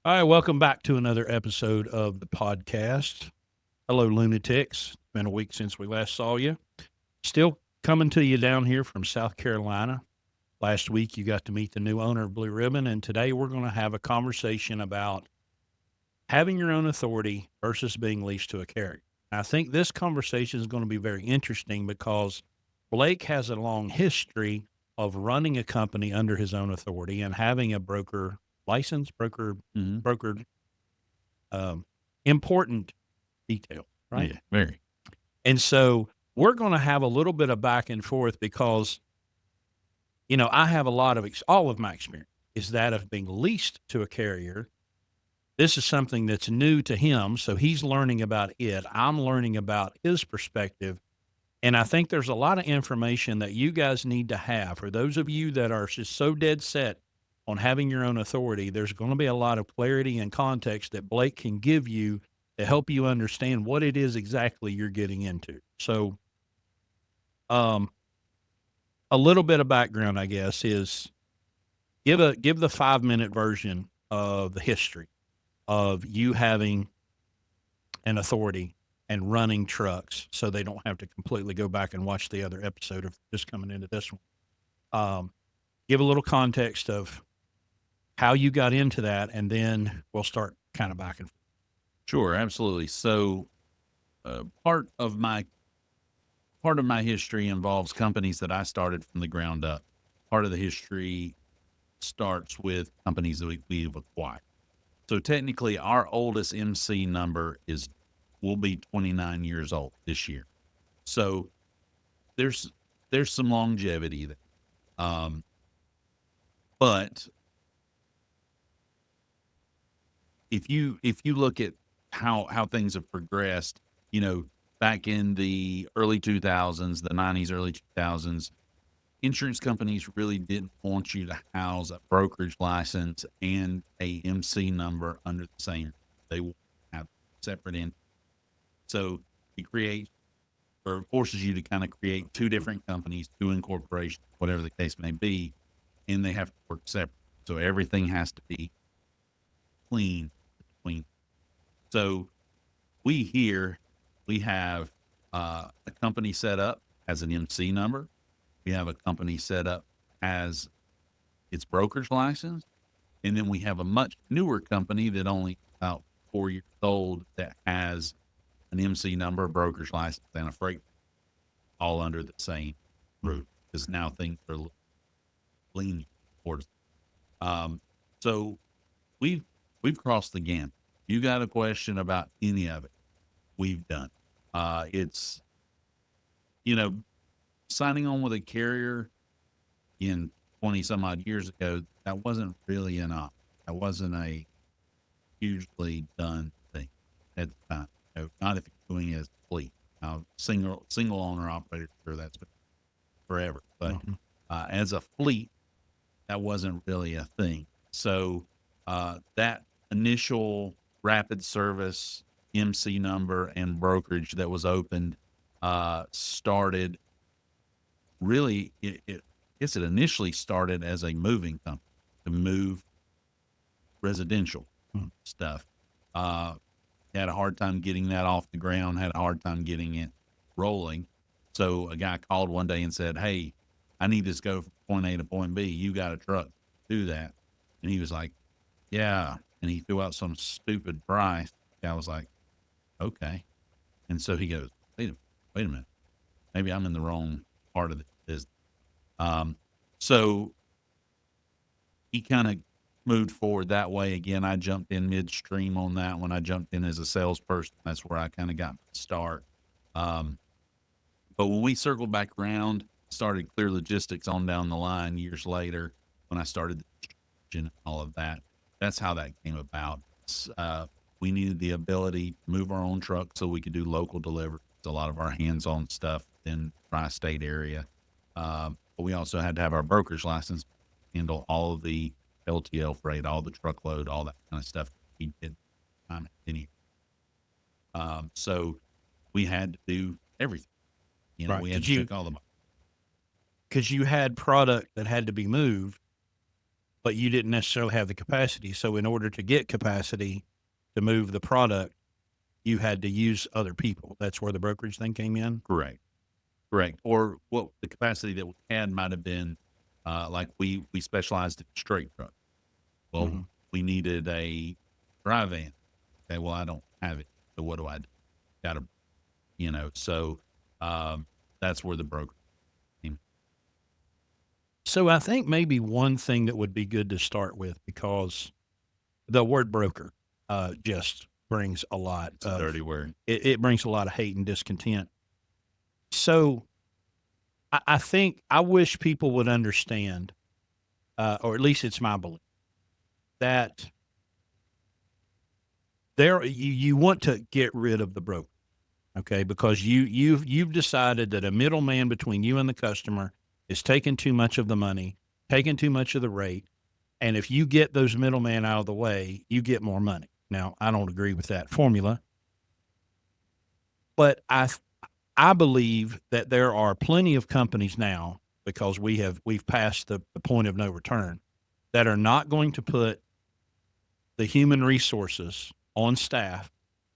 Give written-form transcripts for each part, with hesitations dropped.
All right, welcome back to another episode of the podcast. Hello, lunatics. It's been a week since we last saw you. Still coming to you down here from South Carolina. Last week, you got to meet the new owner of Blue Ribbon, and today we're going to have a conversation about having your own authority versus being leased to a carrier. I think this conversation is going to be very interesting because Blake has a long history of running a company under his own authority and having a broker license, Mhm. broker um, important detail, right? Yeah, very. And so we're going to have a little bit of back and forth because, I have a lot of, all of my experience is that of being leased to a carrier. This is something that's new to him. So he's learning about it. I'm learning about his perspective. And I think there's a lot of information that you guys need to have for those of you that are just so dead set on having your own authority. There's going to be a lot of clarity and context that Blake can give you to help you understand what it is exactly you're getting into. So, um, a little bit of background, I guess, is give the 5 minute version of the history of you having an authority and running trucks, so they don't have to completely go back and watch the other episode of just coming into this one. Um, give a little context of how you got into that, and then we'll start kind of back and forth. Sure, absolutely. So, uh, part of my part of my history involves companies that I started from the ground up. Part of the history starts with companies that we've acquired. So technically, our oldest MC number is will be 29 years old this year. So there's there's some longevity there. Um, but if you look at how things have progressed, back in the early 2000s, the 90s, early 2000s, insurance companies really didn't want you to house a brokerage license and a MC number under the same. They will have separate entities. So it creates or forces you to kind of create two different companies, two incorporations, whatever the case may be, and they have to work separate. So everything has to be clean between. So we here we have a company set up as an MC number. We have a company set up as its broker's license, and then we have a much newer company that only about 4 years old that has an MC number, a broker's license, and a freight all under the same roof. Because now things are leaning towards. Um, so we've we've crossed the gamut. You got a question about any of it? We've done. It's you know signing on with a carrier in 20 some odd years ago, that wasn't really an option. That wasn't a hugely done thing at the time. Not if you're doing it as a fleet. Now, single owner operator, sure, that's been forever. But Mhm. as a fleet, that wasn't really a thing. So that initial rapid service MC number and brokerage that was opened started really I guess it initially started as a moving company to move residential Mm. stuff. Uh, had a hard time getting that off the ground. Had a hard time getting it rolling. So a guy called one day and said, "Hey, I need this to go from point A to point B. You got a truck? Do that?" And he was like, "Yeah." And he threw out some stupid price. The guy was like, "Okay." And so he goes, Wait a minute. Maybe I'm in the wrong part of the business." Um, so he kind of moved forward that way. Again, I jumped in midstream on that when I jumped in as a salesperson. That's where I kind of got my start. Um, but when we circled back around, started Clear Logistics on down the line years later, when I started the distribution and all of that, that's how that came about. We needed the ability to move our own truck so we could do local deliveries, a lot of our hands-on stuff in tri-state area. But we also had to have our broker's license to handle all of the LTL freight, all the truckload, all that kind of stuff we did time any. So we had to do everything. Right? We had to check all the. Because you had product that had to be moved, but you didn't necessarily have the capacity. So in order to get capacity to move the product, you had to use other people. That's where the brokerage thing came in. Correct. Correct. Or what the capacity that we had might have been, like we specialized in straight truck. Well, Mm-hmm. we needed a dry van. Okay. Well, I don't have it. So what do I do? Got to, so, that's where the broker came. So I think maybe one thing that would be good to start with, because the word broker just brings a lot It's a of dirty word. it brings a lot of hate and discontent. So I think I wish people would understand, or at least it's my belief, that you want to get rid of the broker, okay? Because you've decided that a middleman between you and the customer is taking too much of the money, taking too much of the rate, and if you get those middlemen out of the way, you get more money. Now, I don't agree with that formula, but I believe that there are plenty of companies now, because we've passed the point of no return, that are not going to put the human resources on staff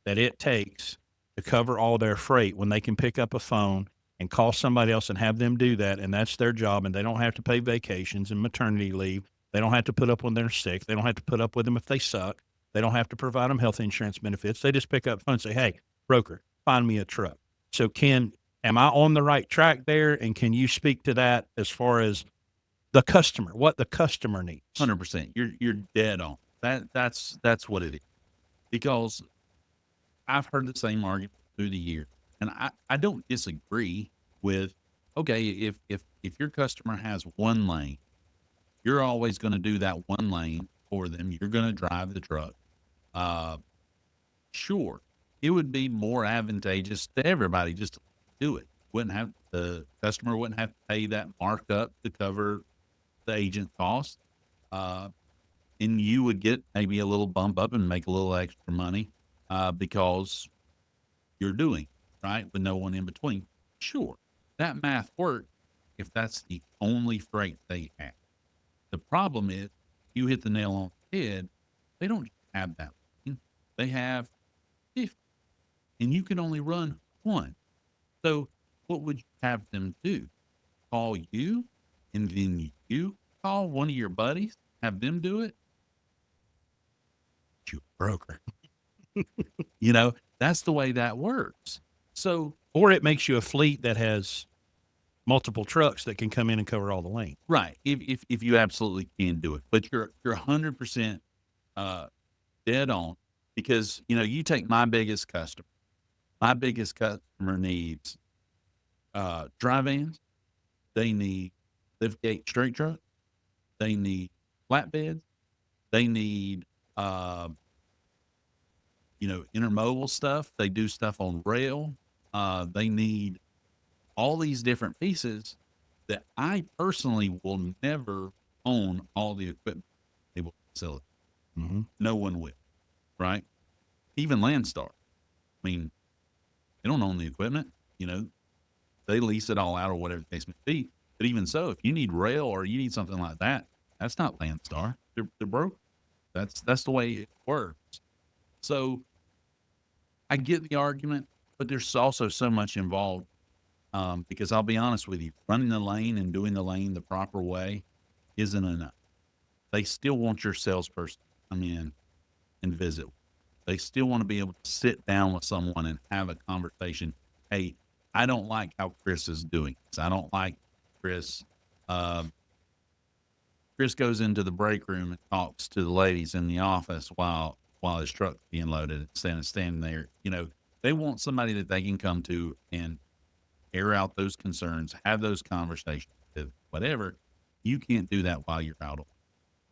that it takes to cover all their freight when they can pick up a phone and call somebody else and have them do that, and that's their job, and they don't have to pay vacations and maternity leave. They don't have to put up when they're sick. They don't have to put up with them if they suck. They don't have to provide them health insurance benefits. They just pick up the phone and say, "Hey, broker, find me a truck." So am I on the right track there? And can you speak to that as far as the customer, what the customer needs? 100%. You're dead on. That's what it is. Because I've heard the same argument through the year, and I don't disagree with, okay, if your customer has one lane, you're always going to do that one lane for them. You're going to drive the truck. Uh, sure, it would be more advantageous to everybody just to do it. Wouldn't have the customer wouldn't have to pay that markup to cover the agent cost. Uh, and you would get maybe a little bump up and make a little extra money, because you're doing right with no one in between. Sure, that math works if that's the only freight they have. The problem is, you hit the nail on the head. They don't have that lane. They have 50, and you can only run one. So what would you have them do? Call you, and then you call one of your buddies, have them do it? You broker. That's the way that works. So, Or it makes you a fleet that has multiple trucks that can come in and cover all the lane. right, if you absolutely can do it, but you're 100% uh, dead on, because you take my biggest customer. My biggest customer needs dry vans. They need lift gate straight truck. They need flatbeds. They need intermodal stuff. They do stuff on rail. They need all these different pieces that I personally will never own all the equipment they will sell it. Mm-hmm. No one will, right? Even Landstar. I mean, they don't own the equipment. They lease it all out or whatever the case may be. But even so, if you need rail or you need something like that, that's not Landstar. They're broke. That's the way it works. So I get the argument, but there's also so much involved. Because I'll be honest with you, running the lane and doing the lane the proper way isn't enough. They still want your salesperson to come in and visit. They still want to be able to sit down with someone and have a conversation. Hey, I don't like how Chris is doing this. I don't like Chris. Um, Chris goes into the break room and talks to the ladies in the office while his truck's being loaded and standing there. They want somebody that they can come to and air out those concerns, have those conversations with whatever. You can't do that while you're out.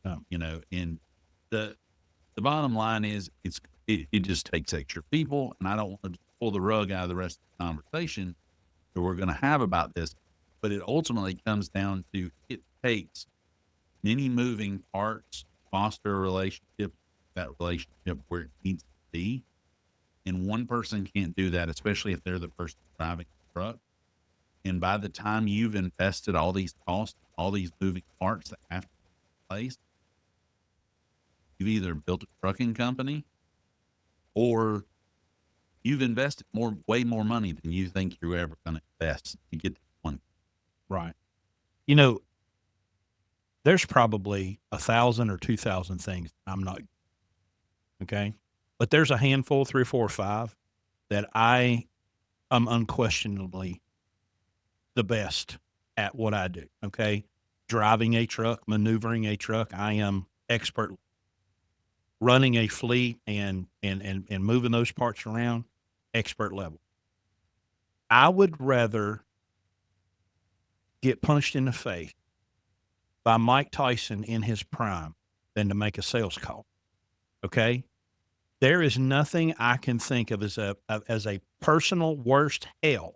And the bottom line is it just takes extra people, and I don't want to pull the rug out of the rest of the conversation that we're going to have about this, but it ultimately comes down to it takes many moving parts, foster a relationship, that relationship where it needs to be. And one person can't do that, especially if they're the person driving the truck. And by the time you've invested all these costs, all these moving parts that have to take place, you've either built a trucking company or you've invested way more money than you think you're ever going to invest to get to one. Right. You know, there's probably 1,000 or 2,000 things I'm not okay, but there's a handful, 3 or 4 or 5 that I am unquestionably the best at what I do. Okay, driving a truck, maneuvering a truck, I am expert. Running a fleet and moving those parts around, expert level. I would rather get punched in the face by Mike Tyson in his prime than to make a sales call. Okay? There is nothing I can think of as a personal worst hell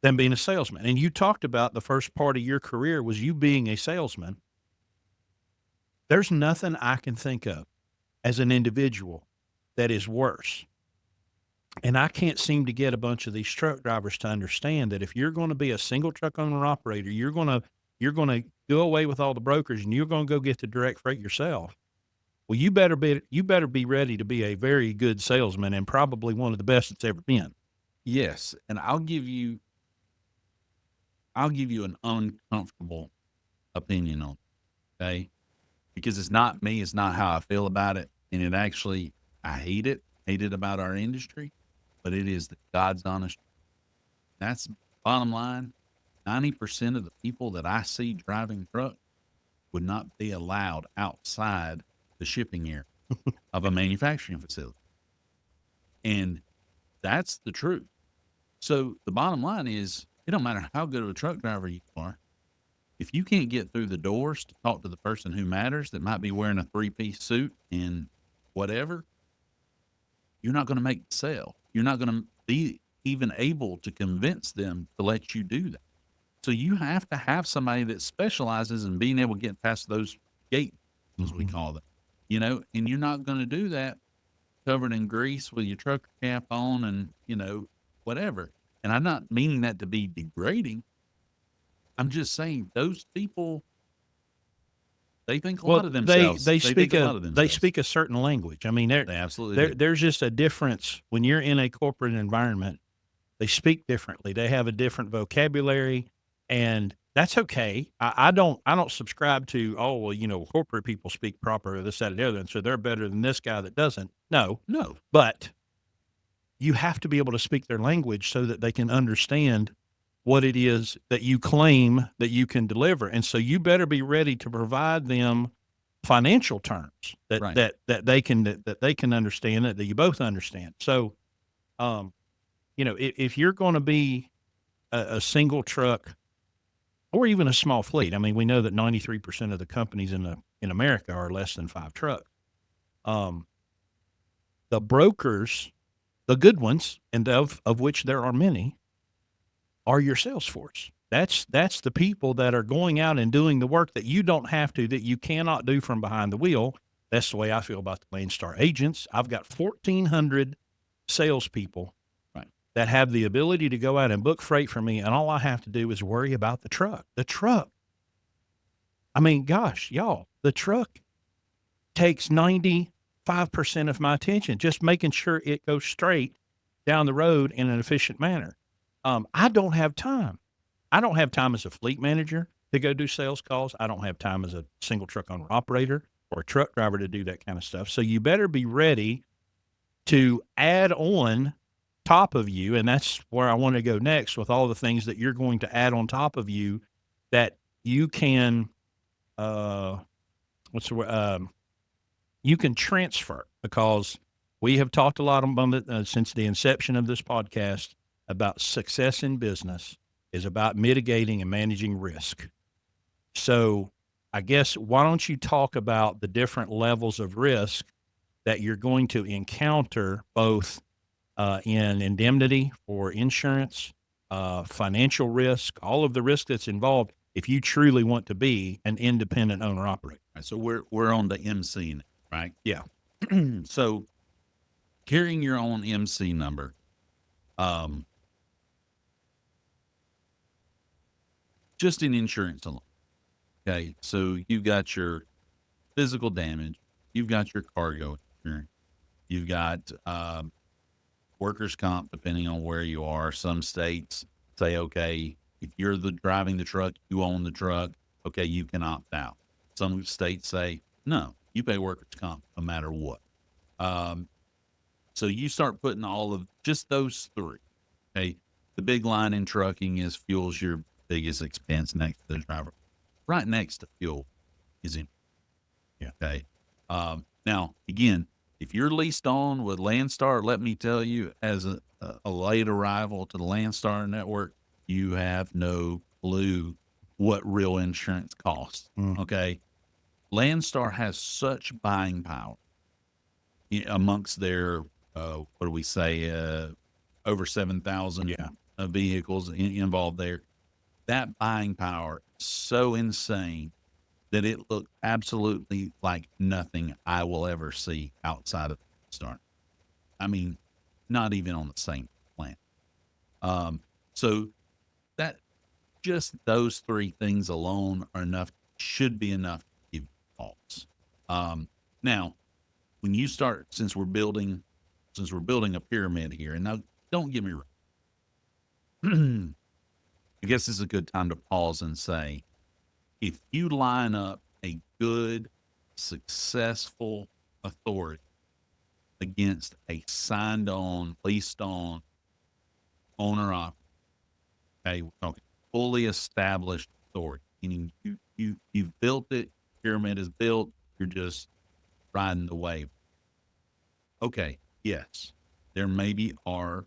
than being a salesman. And you talked about the first part of your career was you being a salesman. There's nothing I can think of as an individual that is worse. And I can't seem to get a bunch of these truck drivers to understand that if you're going to be a single truck owner operator, you're going to go away with all the brokers and you're going to go get the direct freight yourself. Well, you better be ready to be a very good salesman and probably one of the best that's ever been. Yes, and I'll give you an uncomfortable opinion on it, okay? Because it's not me, it's not how I feel about it, and it actually I hate it about our industry, but it is the God's honest. That's bottom line. 90% of the people that I see driving truck would not be allowed outside the shipping area of a manufacturing facility. And that's the truth. So the bottom line is it don't matter how good of a truck driver you are. If you can't get through the doors to talk to the person who matters that might be wearing a 3-piece suit and whatever, you're not going to make the sale. You're not going to be even able to convince them to let you do that. So you have to have somebody that specializes in being able to get past those gates, as we call them, and you're not going to do that covered in grease with your trucker cap on and, whatever. And I'm not meaning that to be degrading. I'm just saying those people, they think a Well, lot of they themselves. they They speak think a a lot of they themselves. speak a certain language. I mean, They absolutely do. there's just a difference when you're in a corporate environment. They speak differently. They have a different vocabulary, and that's okay. I don't subscribe to, oh well, corporate people speak proper this, that, and the other, and so they're better than this guy that doesn't. No, No. but you have to be able to speak their language so that they can understand what it is that you claim that you can deliver. And so you better be ready to provide them financial terms that Right. that they can understand, that you both understand. So um if you're going to be a single truck or even a small fleet, I mean, we know that 93% of the companies in America are less than 5 trucks. Um, the brokers, the good ones, and of which there are many, are your sales force. That's the people that are going out and doing the work that you don't have to, that you cannot do from behind the wheel. That's the way I feel about the Landstar agents. I've got 1,400 salespeople Right. that have the ability to go out and book freight for me, and all I have to do is worry about the truck. The truck. I mean, gosh, y'all, the truck takes 95% of my attention, just making sure it goes straight down the road in an efficient manner. I don't have time. I don't have time as a fleet manager to go do sales calls. I don't have time as a single truck owner operator or a truck driver to do that kind of stuff. So you better be ready to add on top of you. And that's where I want to go next with all the things that you're going to add on top of you that you can, uh, what's the word? You can transfer, because we have talked a lot about it since the inception of this podcast about success in business is about mitigating and managing risk. So I guess why don't you talk about the different levels of risk that you're going to encounter, both in indemnity or insurance, financial risk, all of the risk that's involved if you truly want to be an independent owner operator. Right. So we're on the MC now, right? Yeah. So carrying your own MC number, um, just in insurance alone. Okay. So you got your physical damage, you've got your cargo insurance, you've got workers' comp, depending on where you are. Some states say, okay, if you're driving the truck, you own the truck, okay, you can opt out. Some states say, no, you pay workers' comp no matter what. So you start putting all of just those three. Okay. The big line in trucking is fuel's your biggest expense next to the driver. Right next to fuel is in. Yeah. Okay. Now, again, if you're leased on with Landstar, let me tell you, as a late arrival to the Landstar network, you have no clue what real insurance costs. Mm. Okay. Landstar has such buying power amongst their, what do we say, over 7,000 Yeah. vehicles involved there. That buying power is so insane that it looked absolutely like nothing I will ever see outside of Star. I mean, not even on the same planet. So that just those three things alone are enough, should be enough to give you pause. Now, when you start, since we're building a pyramid here, and now don't get me wrong, I guess this is a good time to pause and say, if you line up a good, successful authority against a signed on, leased on owner op, okay, we're talking fully established authority, meaning you've built it, pyramid is built, you're just riding the wave. Okay, yes, there maybe are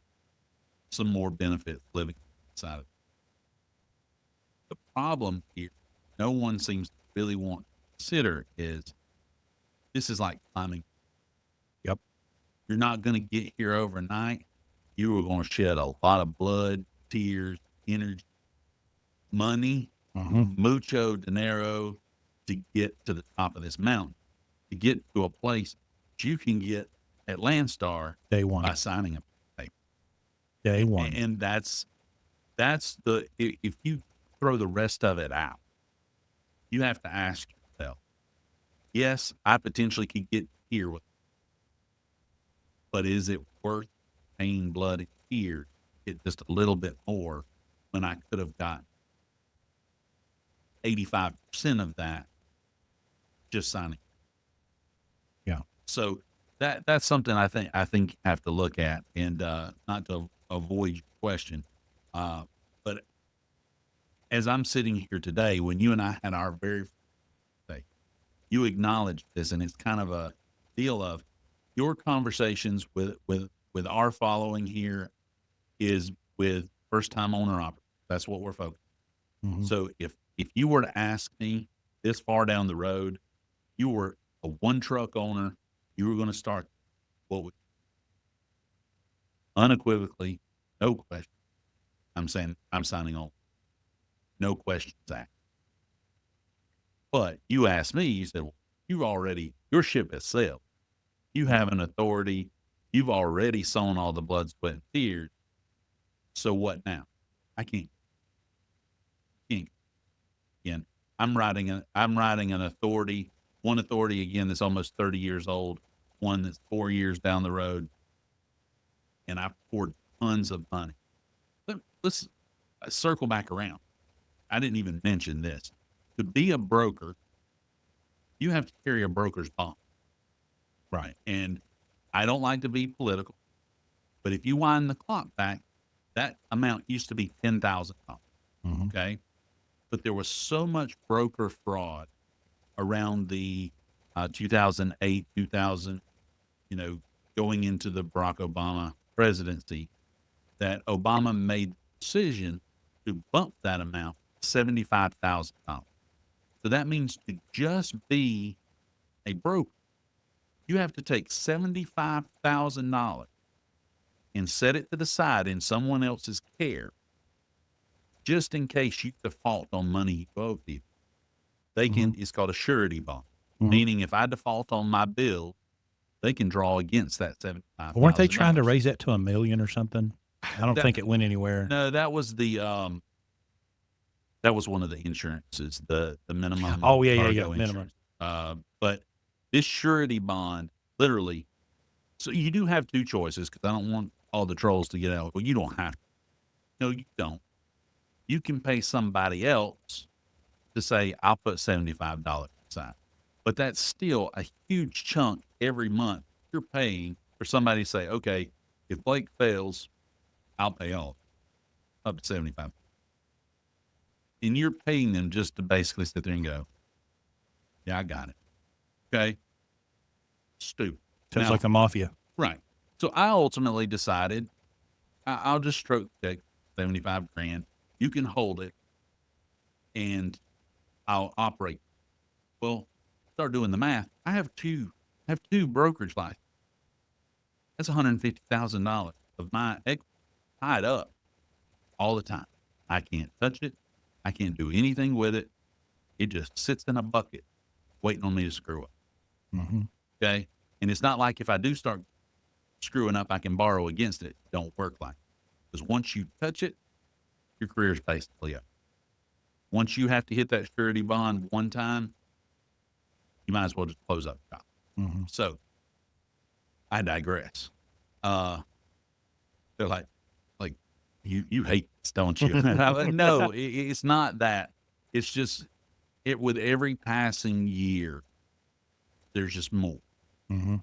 some more benefits living inside of it. The problem here, no one seems to really want to consider is this is like climbing. Yep. You're not going to get here overnight. You are going to shed a lot of blood, tears, energy, money, mucho dinero to get to the top of this mountain, to get to a place that you can get at Landstar Day one. by signing a paper. Day one. And that's the, if you throw the rest of it out, you have to ask yourself, yes, I potentially could get here with, but is it worth pain, blood, and tears to get just a little bit more when I could have got 85% of that just signing? Yeah. So that's something I think you have to look at, and not to avoid your question, but as I'm sitting here today, when you and I had our very first day, you acknowledged this, and it's kind of a deal of your conversations with our following here is with first time owner operators. That's what we're focused on. Mm-hmm. So if you were to ask me this far down the road, you were a one truck owner, you were going to start, what would, unequivocally, no question, I'm saying I'm signing on, no questions asked. But you asked me, you said, well, your ship has sailed. You have an authority. You've already sown all the blood, sweat, and tears. So what now? I can't. Again, I'm riding an authority, one authority again that's almost 30 years old, one that's 4 years down the road, and I poured tons of money. Let's circle back around. I didn't even mention this. To be a broker, you have to carry a broker's bond. Right. And I don't like to be political, but if you wind the clock back, that amount used to be $10,000. Mm-hmm. Okay. But there was so much broker fraud around the 2008, 2000, going into the Barack Obama presidency, that Obama made the decision to bump that amount to $75,000. So that means to just be a broker, you have to take $75,000 and set it to the side in someone else's care, just in case you default on money you owe people. They can, it's called a surety bond, meaning if I default on my bill, they can draw against that $75,000. Weren't they trying to raise that to $1 million or something? I don't think it went anywhere. No, that was that was one of the insurances, the minimum. Oh, yeah, cargo minimum. insurance. But this surety bond, literally, so you do have two choices because I don't want all the trolls to get out. Well, you don't have to. No, you don't. You can pay somebody else to say, I'll put $75 aside. But that's still a huge chunk every month you're paying for somebody to say, okay, if Blake fails, I'll pay all up to 75. And you're paying them just to basically sit there and go, yeah, I got it. Okay. Stupid. Sounds Now, like a mafia. right. So I ultimately decided I'll just stroke check 75 grand. You can hold it and I'll operate. Well, start doing the math. I have two brokerage licenses. That's $150,000 of my equity tied up all the time. I can't touch it. I can't do anything with it. It just sits in a bucket waiting on me to screw up. Mm-hmm. Okay. And it's not like if I do start screwing up, I can borrow against it. It don't work like that. Because once you touch it, your career's basically up. Once you have to hit that surety bond one time, you might as well just close up shop. Mm-hmm. So I digress. They're like you hate this, don't you? No, it's not that. It's just with every passing year, there's just more. Mm-hmm.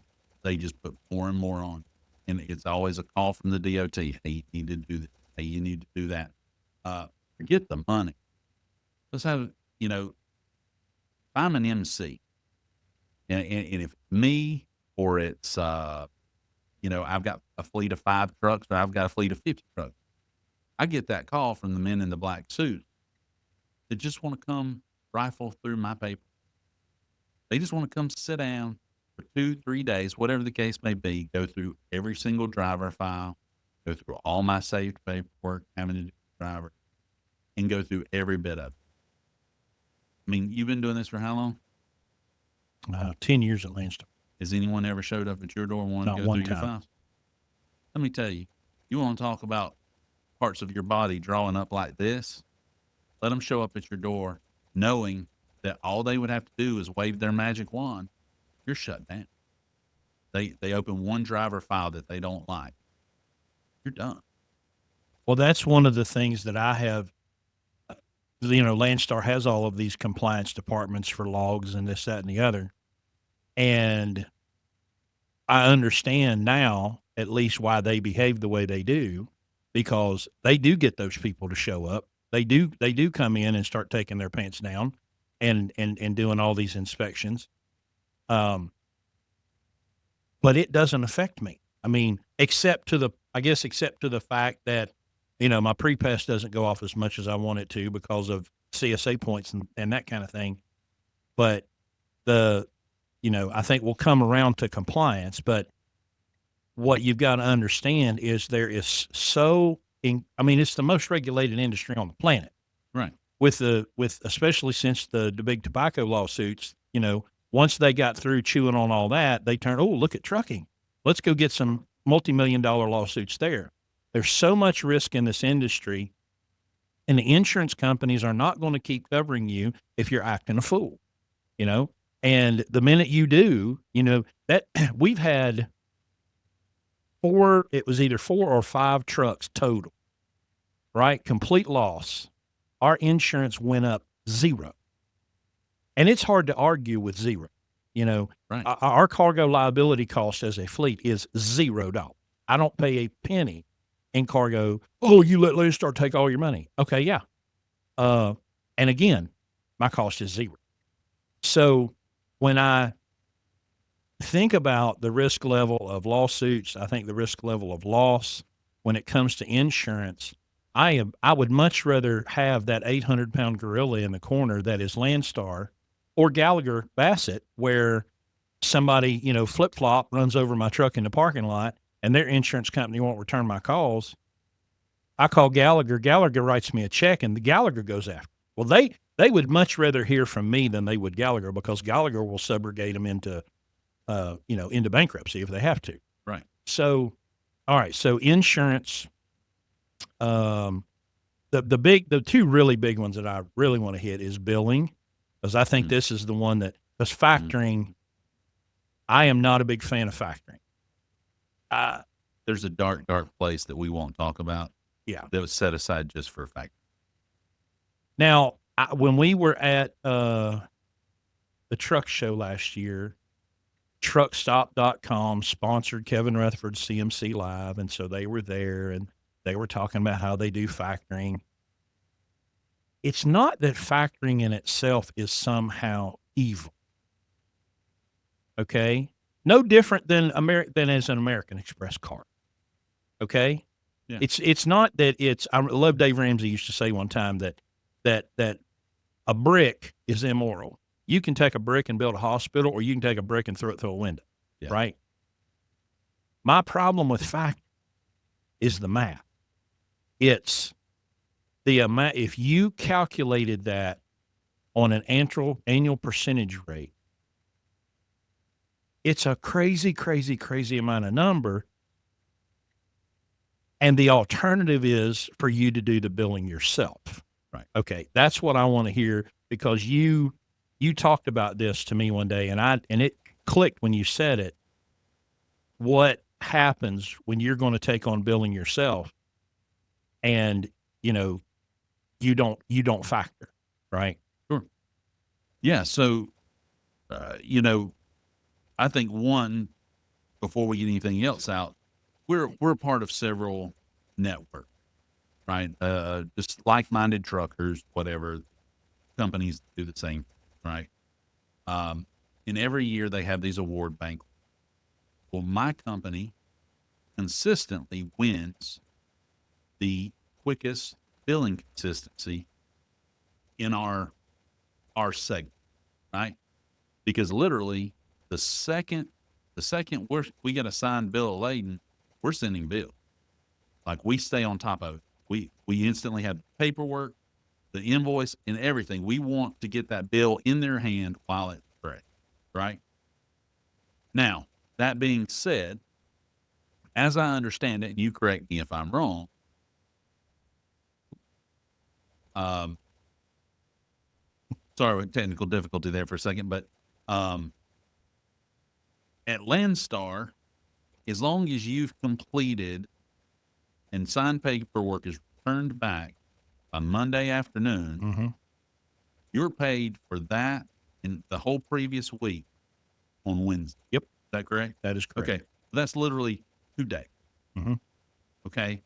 They just put more and more on, and it's always a call from the DOT. Hey, you need to do this. Hey, you need to do that. Forget the money. Let's have if I'm an MC, and if me or it's I've got a fleet of 5 trucks or I've got a fleet of 50 trucks. I get that call from the men in the black suits that just want to come rifle through my paper. They just want to come sit down for 2-3 days, whatever the case may be, go through every single driver file, go through all my saved paperwork, having to do with driver, and go through every bit of it. I mean, you've been doing this for how long? 10 years at Landstar. Has anyone ever showed up at your door and wanted Not to go one through your time. files? Let me tell you, you want to talk about parts of your body drawing up like this? Let them show up at your door knowing that all they would have to do is wave their magic wand. You're shut down. They open one driver file that they don't like. You're done. Well, that's one of the things that I have. Landstar has all of these compliance departments for logs and this, that, and the other. And I understand now at least why they behave the way they do, because they do get those people to show up. They do come in and start taking their pants down and doing all these inspections. But it doesn't affect me. I mean, except to the fact that, my pre-pass doesn't go off as much as I want it to because of CSA points and that kind of thing. But I think we'll come around to compliance. But what you've got to understand is it's the most regulated industry on the planet. Right. With especially since the big tobacco lawsuits, once they got through chewing on all that, they turned, oh, look at trucking. Let's go get some multi-million-dollar lawsuits there. There's so much risk in this industry, and the insurance companies are not going to keep covering you if you're acting a fool, And the minute you do, that we've had it was either 4 or 5 trucks total, right? Complete loss. Our insurance went up 0. And it's hard to argue with 0. Right. Our cargo liability cost as a fleet is $0. I don't pay a penny in cargo. Oh, you let Landstar take all your money. Okay, yeah. And again, my cost is 0. So when I think about the risk level of lawsuits, I think the risk level of loss when it comes to insurance, I would much rather have that 800-pound gorilla in the corner that is Landstar or Gallagher Bassett, where somebody, flip-flop runs over my truck in the parking lot and their insurance company won't return my calls. I call Gallagher. Gallagher writes me a check, and the Gallagher goes after. Well, they would much rather hear from me than they would Gallagher, because Gallagher will subrogate them into bankruptcy if they have to. Right. So, all right. So insurance, the 2 really big ones that I really want to hit is billing, because I think this is the one that because Mm. factoring, I am not a big fan of factoring. Uh, There's a dark, dark place that we won't talk about yeah. that was set aside just for a fact. Now, when we were at the truck show last year, truckstop.com sponsored Kevin Rutherford's CMC Live. And so they were there and they were talking about how they do factoring. It's not that factoring in itself is somehow evil. Okay. No different than than as an American Express card. Okay. Yeah. It's not that it's, I love Dave Ramsey used to say one time that a brick is immoral. You can take a brick and build a hospital, or you can take a brick and throw it through a window. Yeah. Right. My problem with fact is the math. It's the amount, if you calculated that on an annual percentage rate, it's a crazy, crazy, crazy amount of number. And the alternative is for you to do the billing yourself. Right. Okay. That's what I want to hear, because you talked about this to me one day, and it clicked when you said it. What happens when you're going to take on billing yourself and, you know, you don't factor, right? Sure. Yeah. So, I think one, before we get anything else out, we're part of several networks, right? Just like-minded truckers, whatever companies do the same, right? And every year they have these award banquets. Well, my company consistently wins the quickest billing consistency in our segment, right? Because literally the second we get a signed bill of lading, we're sending bills. Like, we stay on top of it. We instantly have paperwork, the invoice, and everything. We want to get that bill in their hand while it's fresh, right? Now, that being said, as I understand it, and you correct me if I'm wrong, um, sorry with technical difficulty there for a second, but um, at Landstar, as long as you've completed and signed paperwork is returned back by Monday afternoon, Mm-hmm. you're paid for that in the whole previous week on Wednesday. Yep. Is that correct? That is correct. Okay. That's literally 2 days. Mm-hmm. Okay.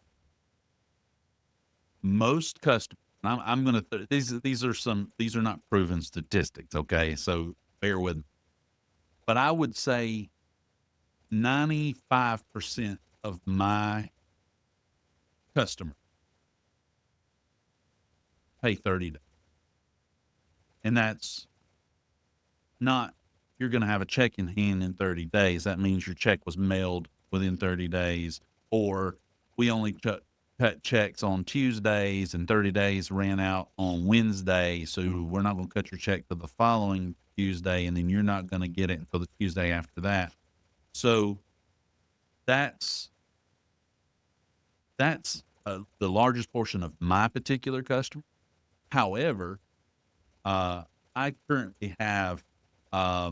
Most customers, I'm going to, these are not proven statistics. Okay. So bear with me. But I would say 95% of my customers pay 30 days. And that's not, you're going to have a check in hand in 30 days. That means your check was mailed within 30 days, or we only cut checks on Tuesdays and 30 days ran out on Wednesday. So we're not going to cut your check to the following Tuesday, and then you're not going to get it until the Tuesday after that. So that's the largest portion of my particular customer. However, I currently have, I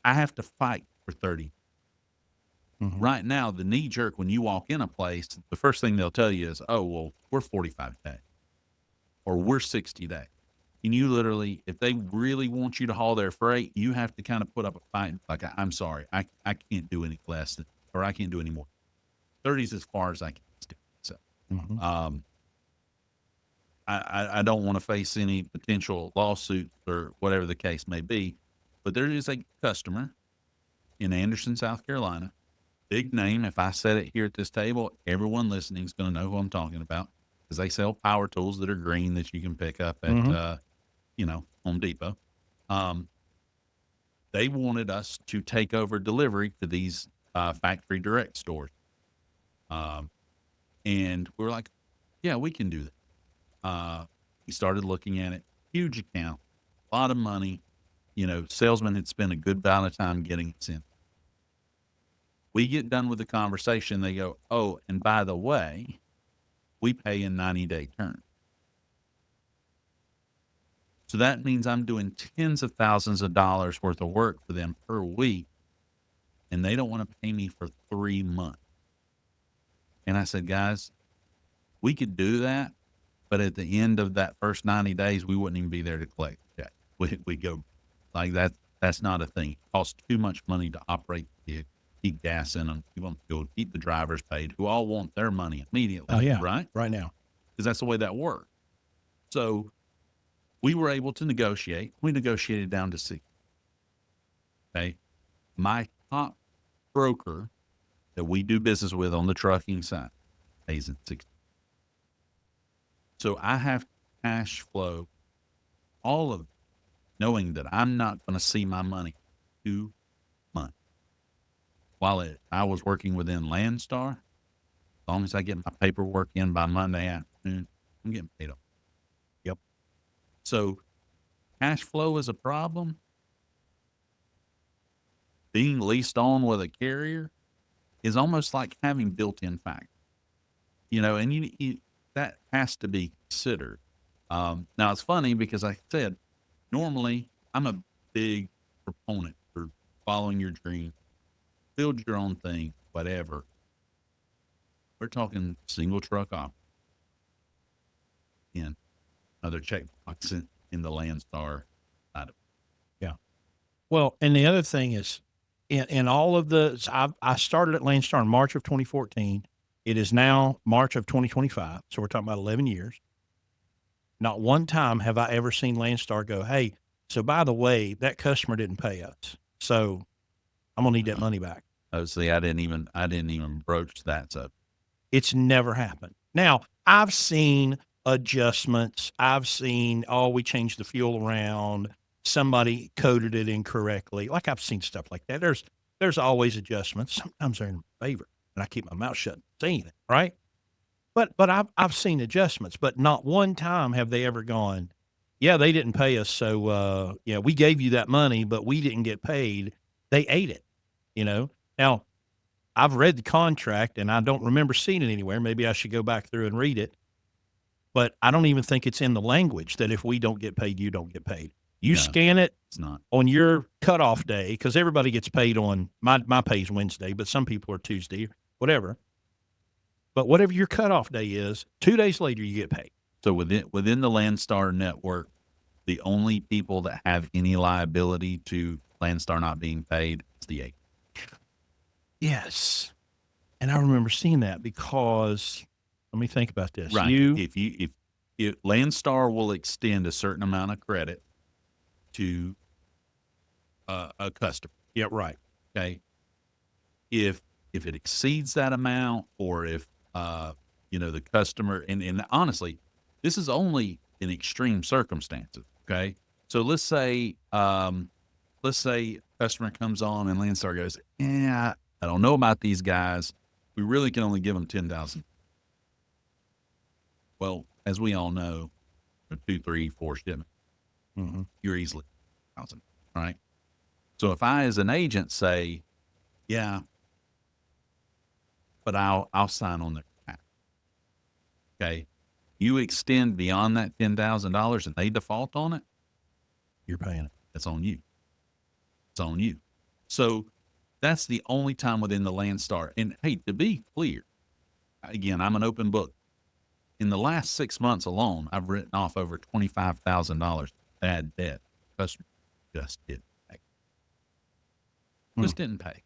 have to fight for 30. Mm-hmm. Right now, the knee jerk when you walk in a place, the first thing they'll tell you is, "Oh, well, we're 45 days, or we're 60 days." And you literally, if they really want you to haul their freight, you have to kind of put up a fight. Like, I'm sorry, I can't do any less than, or I can't do any more. 30 is as far as I can stick. So, Mm-hmm. I don't want to face any potential lawsuits or whatever the case may be, but there is a customer in Anderson, South Carolina, big name. If I said it here at this table, everyone listening is going to know who I'm talking about, because they sell power tools that are green that you can pick up at, Mm-hmm. Home Depot. They wanted us to take over delivery to these factory direct stores. And we were like, yeah, we can do that. We started looking at it. Huge account, a lot of money. Salesman had spent a good amount of time getting it in. We get done with the conversation. They go, "Oh, and by the way, we pay in 90-day terms." So that means I'm doing tens of thousands of dollars worth of work for them per week, and they don't want to pay me for 3 months. And I said, guys, we could do that, but at the end of that first 90 days, we wouldn't even be there to collect the check. We go like that. That's not a thing. It costs too much money to operate the vehicle, keep gas in them, keep them fueled, keep the drivers paid, who all want their money immediately. Oh yeah, right? right now. Because that's the way that works. So we were able to negotiate. We negotiated down to 60. Okay. My top broker that we do business with on the trucking side pays at 60. So I have cash flow all of it, knowing that I'm not going to see my money 2 months. While I was working within Landstar, as long as I get my paperwork in by Monday afternoon, I'm getting paid off. Yep. So cash flow is a problem. Being leased on with a carrier is almost like having built-in factory, and you that has to be considered. Now it's funny because I said, normally I'm a big proponent for following your dream, build your own thing, whatever. We're talking single truck op. In another checkbox in the Landstar side of it. Yeah. Well, and the other thing is, in all of I started at Landstar in March of 2014. It is now March of 2025. So we're talking about 11 years. Not one time have I ever seen Landstar go, hey, so by the way, that customer didn't pay us. So I'm going to need that money back. Oh, see, I didn't even broach that. So it's never happened. Now, I've seen adjustments. I've seen, we changed the fuel around. Somebody coded it incorrectly. Like I've seen stuff like that. There's always adjustments. Sometimes they're in favor, and I keep my mouth shut and say anything, right? But I've seen adjustments, but not one time have they ever gone, yeah, they didn't pay us, so we gave you that money, but we didn't get paid. They ate it, Now, I've read the contract, and I don't remember seeing it anywhere. Maybe I should go back through and read it. But I don't even think it's in the language that if we don't get paid, you don't get paid. You scan it it's not. on your cutoff day, because everybody gets paid on my pay's Wednesday, but some people are Tuesday, whatever. But whatever your cutoff day is, 2 days later you get paid. So within the Landstar network, the only people that have any liability to Landstar not being paid is the agent. Yes. And I remember seeing that because, let me think about this. Right. If Landstar will extend a certain amount of credit to a customer. Yeah, right. Okay. If it exceeds that amount, or if the customer, and honestly, this is only in extreme circumstances. Okay. So let's say customer comes on and Landstar goes, yeah, I don't know about these guys. We really can only give them 10,000. Well, as we all know, 2, 3, 4 shipments, you're easily 1,000, right? So if I, as an agent, say, yeah, but I'll sign on their behalf. Okay, you extend beyond that $10,000 and they default on it, you're paying it. That's on you. It's on you. So that's the only time within the Landstar. And hey, to be clear, again, I'm an open book. In the last 6 months alone, I've written off over $25,000 bad debt. Customer just didn't pay. Just didn't pay.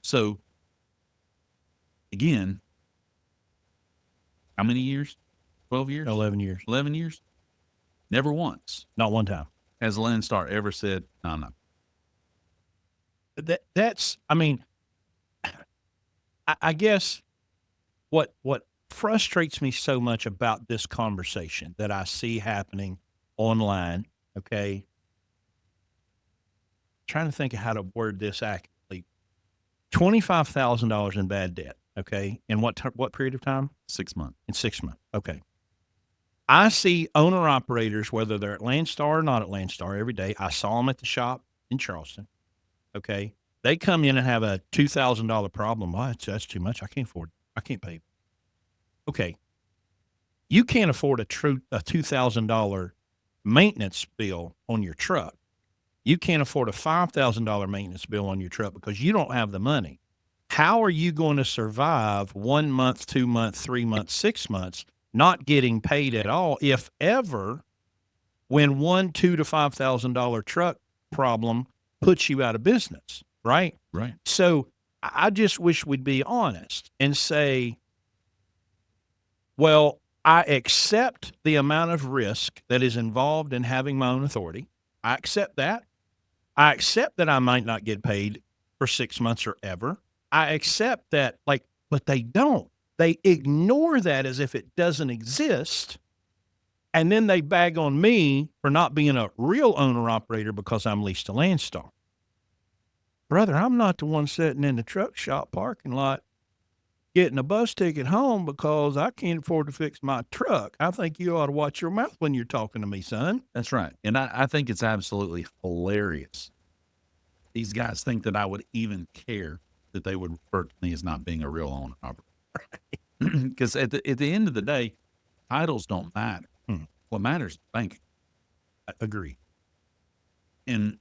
So again, how many years? 12 years? 11 years. 11 years? Never once Not one time has Landstar ever said, no. I guess what frustrates me so much about this conversation that I see happening online, okay? Trying to think of how to word this accurately. $25,000 in bad debt, okay? In what period of time? 6 months. In 6 months, okay. I see owner-operators, whether they're at Landstar or not at Landstar, every day. I saw them at the shop in Charleston, okay? They come in and have a $2,000 problem. Oh, that's too much. I can't afford it. I can't pay it. Okay. You can't afford a $2,000 maintenance bill on your truck. You can't afford a $5,000 maintenance bill on your truck because you don't have the money. How are you going to survive 1 month, 2 months, 3 months, 6 months not getting paid at all, if ever, when one $2,000 to $5,000 truck problem puts you out of business, right? Right. So I just wish we'd be honest and say, well, I accept the amount of risk that is involved in having my own authority. I accept that. I accept that I might not get paid for 6 months or ever. I accept that, but they don't. They ignore that as if it doesn't exist. And then they bag on me for not being a real owner operator because I'm leased to Landstar. Brother, I'm not the one sitting in the truck shop parking lot getting a bus ticket home because I can't afford to fix my truck. I think you ought to watch your mouth when you're talking to me, son. That's right. And I think it's absolutely hilarious. These guys think that I would even care that they would refer to me as not being a real owner operator. Because at the end of the day, titles don't matter. What matters is banking. Agree. And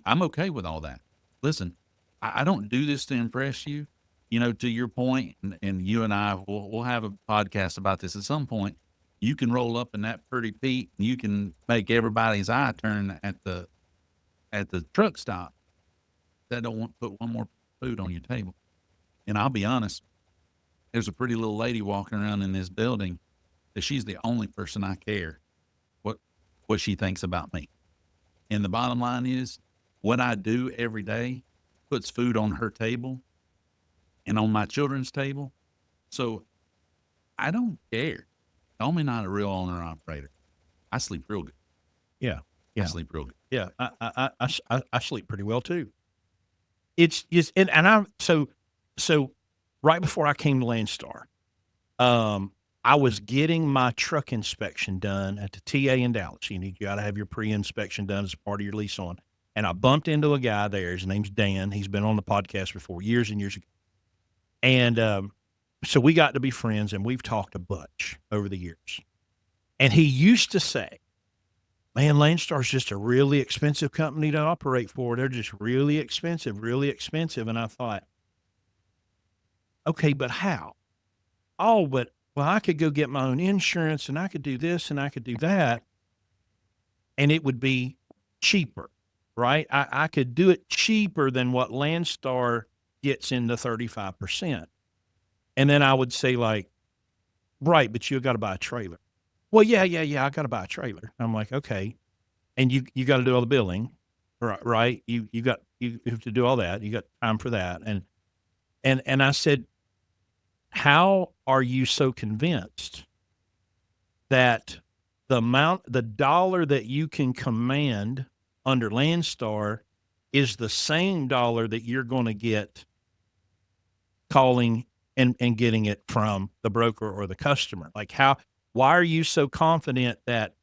I'm okay with all that. Listen, I don't do this to impress you. You know, to your point, and you and I we'll have a podcast about this at some point. You can roll up in that pretty Pete, and you can make everybody's eye turn at the truck stop. That don't want to put one more food on your table. And I'll be honest, there's a pretty little lady walking around in this building that she's the only person I care what she thinks about me. And the bottom line is, what I do every day puts food on her table and on my children's table. So I don't care. Call me not a real owner operator. I sleep real good. Yeah. I sleep real good. Yeah. I sleep pretty well too. It's just, and I'm so right before I came to Landstar, I was getting my truck inspection done at the TA in Dallas. You got to have your pre-inspection done as part of your lease on. And I bumped into a guy there. His name's Dan. He's been on the podcast before years and years ago. And so we got to be friends, and we've talked a bunch over the years. And he used to say, man, Landstar's just a really expensive company to operate for. They're just really expensive, really expensive. And I thought, okay, but how? Oh, well, I could go get my own insurance, and I could do this, and I could do that, and it would be cheaper, right? I could do it cheaper than what Landstar gets in the 35%. And then I would say, right, but you got to buy a trailer. Well, yeah, I got to buy a trailer. I'm like, okay. And you got to do all the billing, right? You have to do all that. You got time for that. And I said, how are you so convinced that the dollar that you can command under Landstar is the same dollar that you're going to get calling and getting it from the broker or the customer? Why are you so confident that,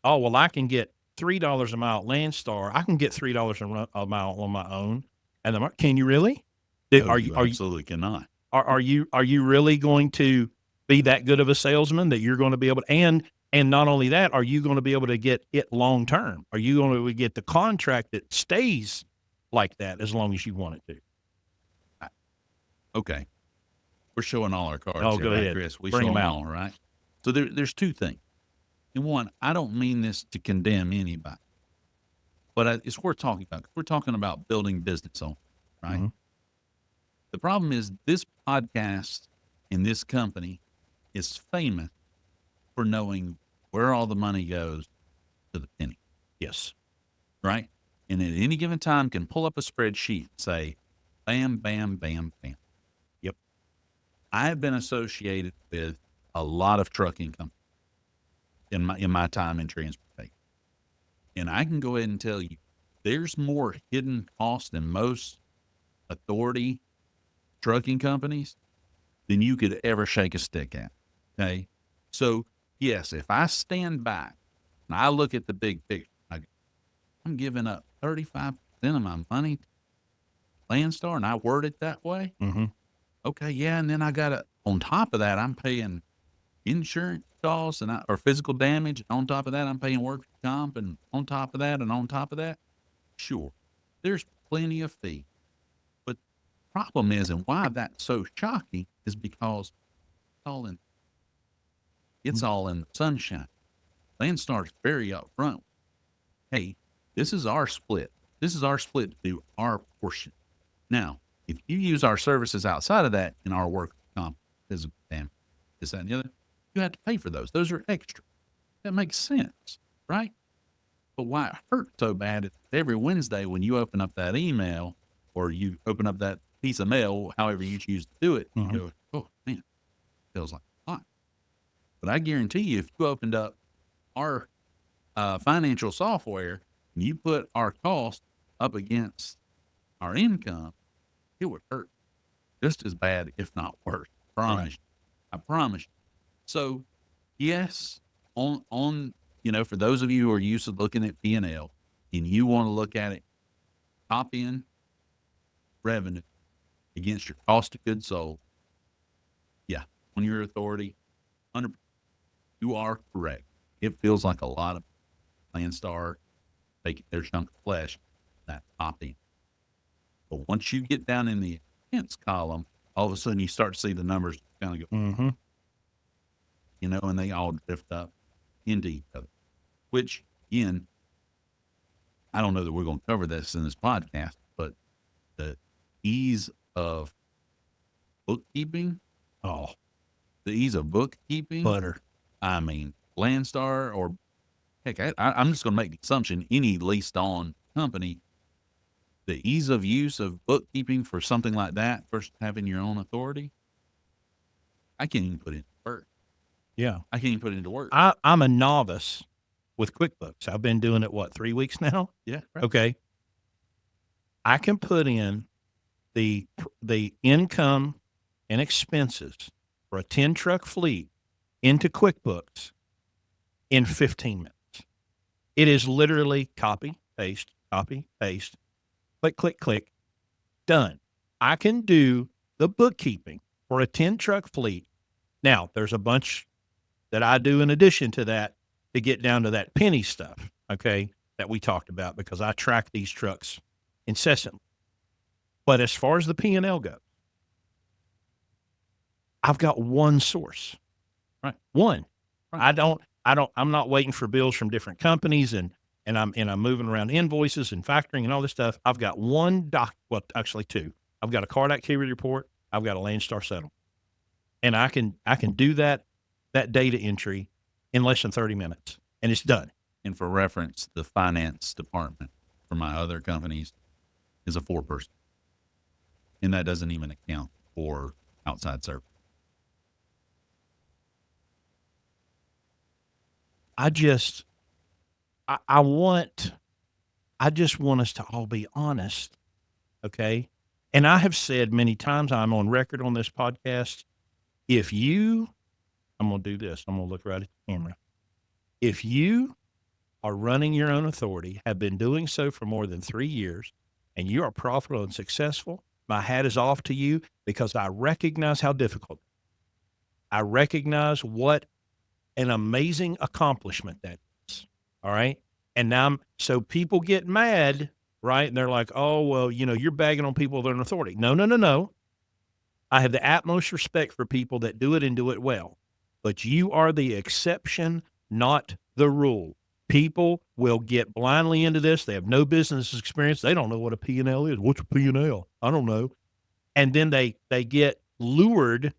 oh, well, I can get $3 a mile at Landstar. I can get $3 a mile on my own. And can you really? No, you absolutely cannot. Are you really going to be that good of a salesman that you're going to be able to, and not only that, are you going to be able to get it long term? Are you going to get the contract that stays like that as long as you want it to? Okay. We're showing all our cards. Oh, go ahead, Chris. We bring show them them out. all, right? So there's two things. And one, I don't mean this to condemn anybody, but it's worth talking about. We're talking about building business on, right? Mm-hmm. The problem is this podcast and this company is famous for knowing where all the money goes to the penny. Yes. Right? And at any given time can pull up a spreadsheet and say, bam, bam, bam, bam. Yep. I have been associated with a lot of trucking companies in my time in transportation. And I can go ahead and tell you, there's more hidden cost in most authority trucking companies than you could ever shake a stick at. Okay. So yes, if I stand back and I look at the big picture, I'm giving up 35% of my money to Landstar, and I word it that way. Mm-hmm. Okay. Yeah. And then on top of that, I'm paying insurance costs or physical damage. On top of that, I'm paying workers' comp and on top of that and on top of that, sure, there's plenty of fee. But the problem is, and why that's so shocking, is because all in it's all in the sunshine. Landstar's very upfront. Hey, this is our split. This is our split to do our portion. Now, if you use our services outside of that in our work comp, physical damage, this, that, and the other, you have to pay for those. Those are extra. That makes sense, right? But why it hurts so bad is every Wednesday when you open up that email or you open up that piece of mail, however you choose to do it, you go, oh man, feels like a lot. But I guarantee you, if you opened up our financial software and you put our cost up against our income, it would hurt just as bad, if not worse. I promise you. I promise you. So, yes, on for those of you who are used to looking at P&L and you want to look at it top end revenue against your cost of goods sold, yeah, on your authority, 100%, you are correct. It feels like a lot of Landstar taking their chunk of flesh, that top end. But once you get down in the expense column, all of a sudden you start to see the numbers kind of go, and they all drift up into each other. Which, again, I don't know that we're going to cover this in this podcast, but the ease of bookkeeping, butter. I mean, Landstar, or heck, I'm just going to make the assumption any leased on company, the ease of use of bookkeeping for something like that versus having your own authority, I can't even put it into work. Yeah. I can't even put it into work. I'm a novice with QuickBooks. I've been doing it, 3 weeks now? Yeah. Right. Okay. I can put in the income and expenses for a 10-truck fleet into QuickBooks in 15 minutes. It is literally copy, paste, click, click, click, done. I can do the bookkeeping for a 10-truck fleet. Now, there's a bunch that I do in addition to that to get down to that penny stuff, okay, that we talked about, because I track these trucks incessantly. But as far as the P&L goes, I've got one source. Right. One. Right. I'm not waiting for bills from different companies and I'm moving around invoices and factoring and all this stuff. I've got one actually two. I've got a card activity report. I've got a Landstar settlement. And I can do that data entry in less than 30 minutes and it's done. And for reference, the finance department for my other companies is a 4-person. And that doesn't even account for outside service. I just want us to all be honest. Okay. And I have said many times, I'm on record on this podcast, I'm going to do this. I'm going to look right at the camera. If you are running your own authority, have been doing so for more than 3 years, and you are profitable and successful, my hat is off to you, because I recognize how difficult. I recognize what an amazing accomplishment that is. All right. And now so people get mad, right? And they're like, oh, well, you're bagging on people with their authority. No. I have the utmost respect for people that do it and do it well. But you are the exception, not the rule. People will get blindly into this. They have no business experience. They don't know what a P&L is. What's a P&L? I don't know. And then they get lured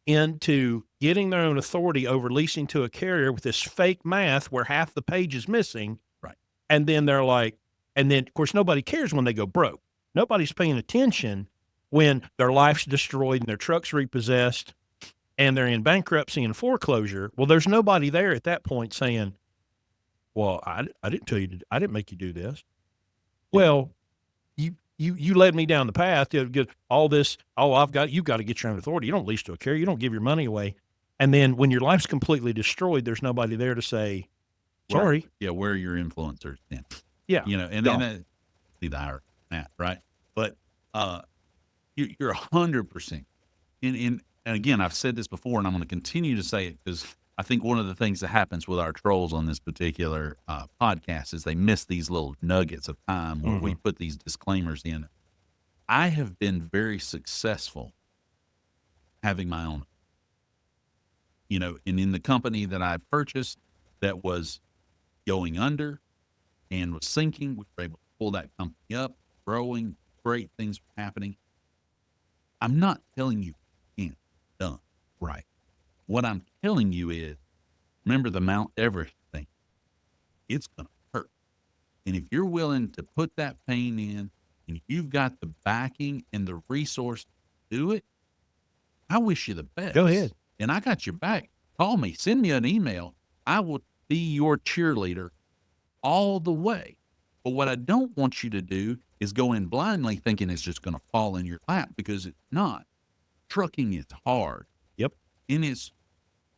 into getting their own authority over leasing to a carrier with this fake math where half the page is missing. Right. And then they're like, of course, nobody cares when they go broke. Nobody's paying attention when their life's destroyed and their truck's repossessed and they're in bankruptcy and foreclosure. Well, there's nobody there at that point saying, well, I didn't tell you, I didn't make you do this. Well, you led me down the path to get all this. Oh, you've got to get your own authority. You don't lease to a carrier. You don't give your money away. And then when your life's completely destroyed, there's nobody there to say, sorry. Right. Yeah. Where are your influencers then? Yeah. And then see the higher math, right? But, you're 100%. And again, I've said this before and I'm going to continue to say it because I think one of the things that happens with our trolls on this particular podcast is they miss these little nuggets of time where we put these disclaimers in. I have been very successful having my own, and in the company that I purchased that was going under and was sinking, we were able to pull that company up, growing, great things were happening. I'm not telling you it can't be done. Right. What I'm telling you is, remember the Mount Everest thing. It's going to hurt. And if you're willing to put that pain in and you've got the backing and the resource to do it, I wish you the best. Go ahead. And I got your back. Call me, send me an email. I will be your cheerleader all the way. But what I don't want you to do is go in blindly thinking it's just going to fall in your lap, because it's not. Trucking is hard. Yep. And it's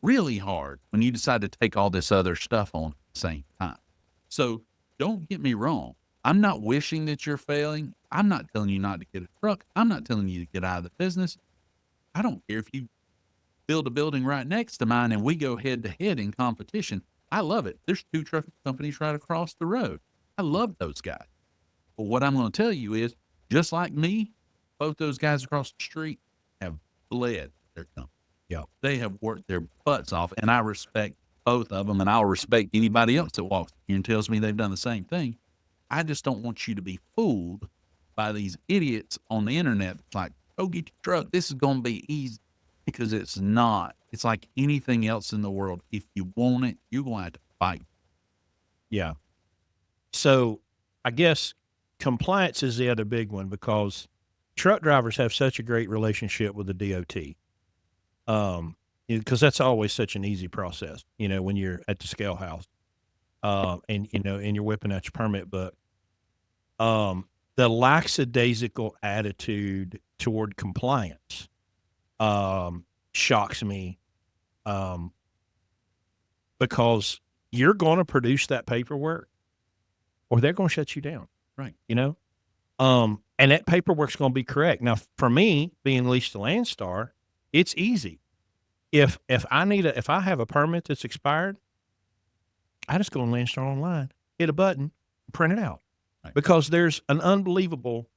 really hard when you decide to take all this other stuff on at the same time. So don't get me wrong. I'm not wishing that you're failing. I'm not telling you not to get a truck. I'm not telling you to get out of the business. I don't care if you build a building right next to mine and we go head to head in competition. I love it. There's 2 trucking companies right across the road. I love those guys. But what I'm going to tell you is, just like me, both those guys across the street have bled their company. Yeah. They have worked their butts off, and I respect both of them, and I'll respect anybody else that walks here and tells me they've done the same thing. I just don't want you to be fooled by these idiots on the internet. It's like, go get your truck. This is going to be easy, because it's not. It's like anything else in the world. If you want it, you're going to have to fight. Yeah. So I guess compliance is the other big one, because truck drivers have such a great relationship with the DOT. Because that's always such an easy process, when you're at the scale house, and you're whipping out your permit book. The lackadaisical attitude toward compliance, shocks me, because you're going to produce that paperwork, or they're going to shut you down. Right. And that paperwork's going to be correct. Now, for me, being leased to Landstar, it's easy. If I have a permit that's expired, I just go on Landstar online, hit a button, print it out. Right. Because there's an unbelievable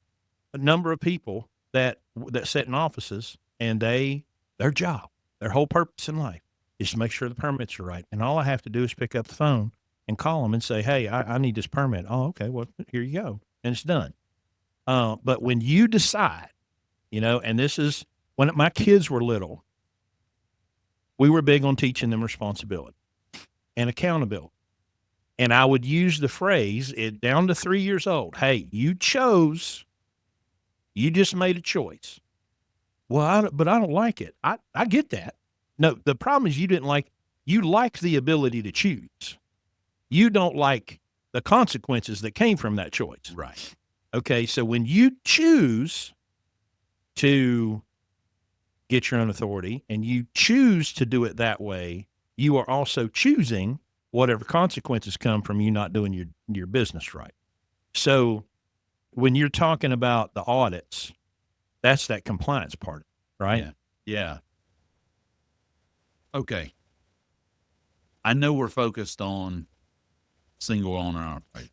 number of people that sit in offices, and their job, their whole purpose in life is to make sure the permits are right. And all I have to do is pick up the phone and call them and say, hey, I need this permit. Oh, okay. Well, here you go. And it's done. But when you decide, and this is when my kids were little, we were big on teaching them responsibility and accountability. And I would use the phrase, down to 3 years old, hey, you just made a choice. Well, but I don't like it. I get that. No, the problem is you like the ability to choose. You don't like the consequences that came from that choice. Right. Okay, so when you choose to get your own authority and you choose to do it that way, you are also choosing whatever consequences come from you not doing your business right. So when you're talking about the audits, that's that compliance part, right? Yeah. Okay. I know we're focused on single owner operator.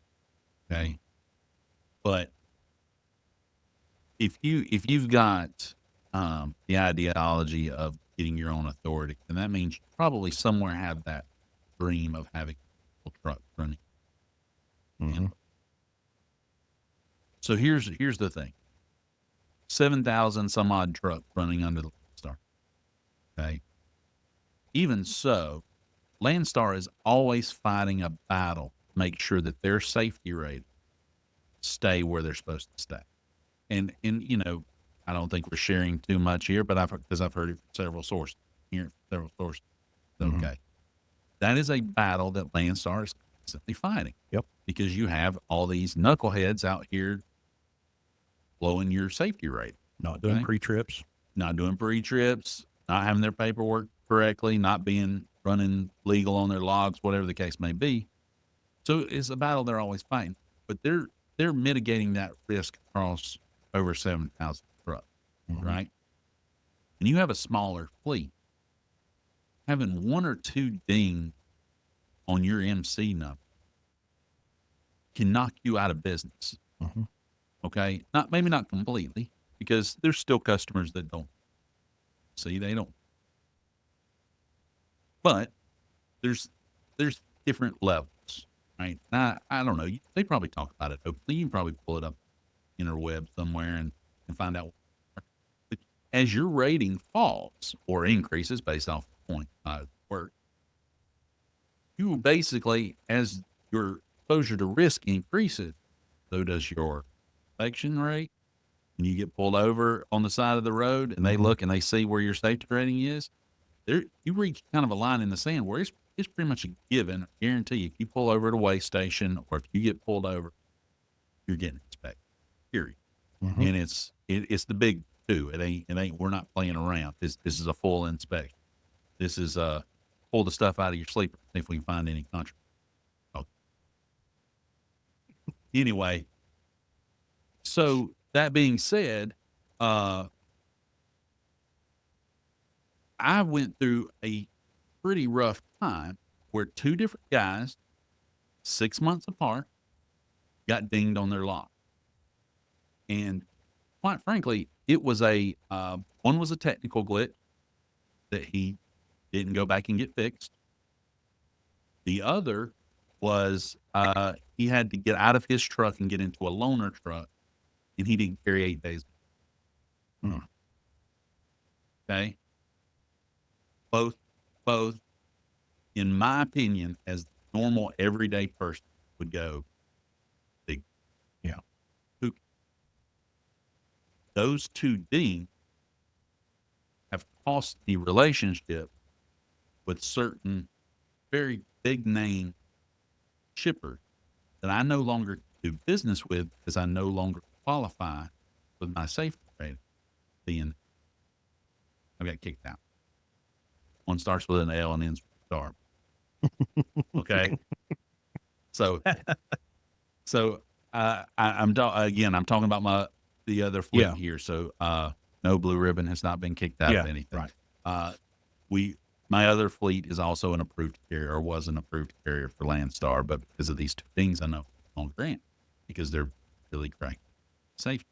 Okay. But if you've got the ideology of getting your own authority, then that means you probably somewhere have that dream of having a truck running. Mm-hmm. So here's the thing: 7,000 some odd trucks running under the Landstar. Okay. Even so, Landstar is always fighting a battle to make sure that their safety ratings stay where they're supposed to stay. And I don't think we're sharing too much here, but I've heard it from several sources. Okay. That is a battle that Landstar is constantly fighting. Yep. Because you have all these knuckleheads out here blowing your safety rate. Not doing pre-trips. Not doing pre-trips, not having their paperwork correctly, not running legal on their logs, whatever the case may be. So it's a battle they're always fighting. But they're mitigating that risk across over 7,000 trucks, right? And you have a smaller fleet. having one or two ding on your MC number can knock you out of business. Mhm. Okay. Maybe not completely, because there's still customers that don't see, they don't, but there's, different levels, right? I don't know. They probably talk about it openly. You can probably pull it up interweb somewhere and find out. But as your rating falls or increases based off the point work, you basically, as your exposure to risk increases, so does your collection rate. And you get pulled over on the side of the road and they Mhm. look and they see where your safety rating is, there you reach kind of a line in the sand where it's pretty much a given, I guarantee if you pull over at a way station or if you get pulled over, you're getting inspected. Period. Mhm. And it's the big two. It ain't we're not playing around. This is a full inspection. This is pull the stuff out of your sleeper, see if we can find any contraband. Okay. Anyway, so that being said, uh I went through a pretty rough time where two different guys, 6 months apart, got dinged on their lot. And quite frankly, it was one was a technical glitch that he didn't go back and get fixed. The other was he had to get out of his truck and get into a loaner truck, and he didn't carry 8 days. Mm. Okay, both, both, in my opinion, as normal everyday person would go, big. Yeah. Who those two dings have cost the relationship with certain very big name shippers that I no longer do business with because I no longer qualify with my safety rating. Being I got kicked out. One starts with an L and ends with a star. Okay, so again. I'm talking about the other fleet Yeah. here. So no, Blue Ribbon has not been kicked out of Yeah. anything. Right. Uh, we my other fleet is also an approved carrier or was an approved carrier for Landstar, but because of these two things, I know on grant because they're really great safety.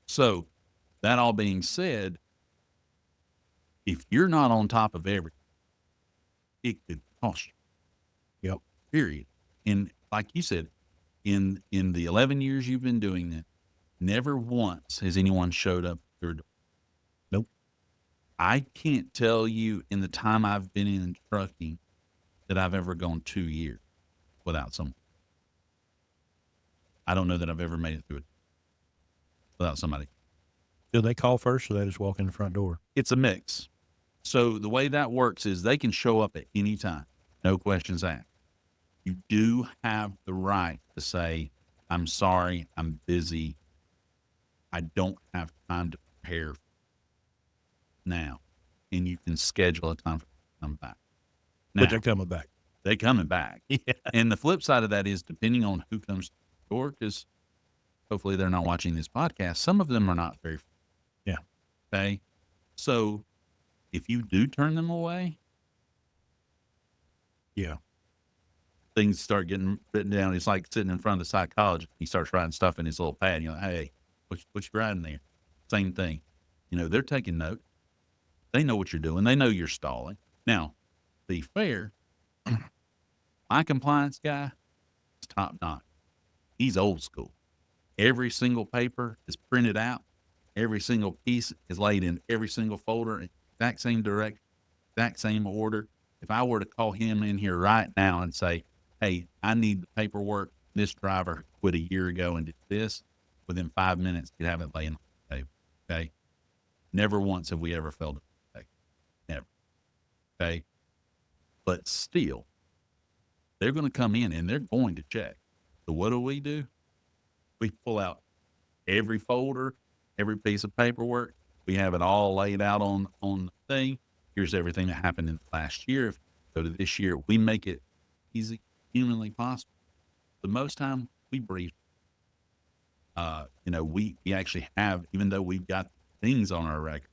So that all being said, if you're not on top of everything, it could cost you. Yep. Period. And like you said, in the 11 years you've been doing that, never once has anyone showed up at your door. Nope. I can't tell you in the time I've been in trucking that I've ever gone 2 years without someone. I don't know that I've ever made it through it without somebody. Do they call first or they just walk in the front door? It's a mix. So the way that works is they can show up at any time, no questions asked. You do have the right to say, I'm sorry, I'm busy. I don't have time to prepare now. And you can schedule a time for them to come back. But they're Now, coming back. they coming back. Yeah. And the flip side of that is depending on who comes to the door, because hopefully they're not watching this podcast. Some of them are not very, Yeah. okay. So if you do turn them away, Yeah. things start getting written down. It's like sitting in front of the psychologist. He starts writing stuff in his little pad. And you're like, hey, what you writing there? Same thing. They're taking note. They know what you're doing. They know you're stalling. Now, be fair, my compliance guy is top notch. He's old school. Every single paper is printed out. Every single piece is laid in every single folder, exact same direction, exact same order. If I were to call him in here right now and say, hey, I need the paperwork. This driver quit a year ago and did this, within 5 minutes, he'd have it laying on the table. Okay. Never once have we ever failed a mistake. Never. Okay. But still, they're going to come in and they're going to check. So what do? We pull out every folder, every piece of paperwork. We have it all laid out on the thing. Here's everything that happened in the last year. If we go to this year, we make it easy, humanly possible. The most time we brief, we actually have, even though we've got things on our record,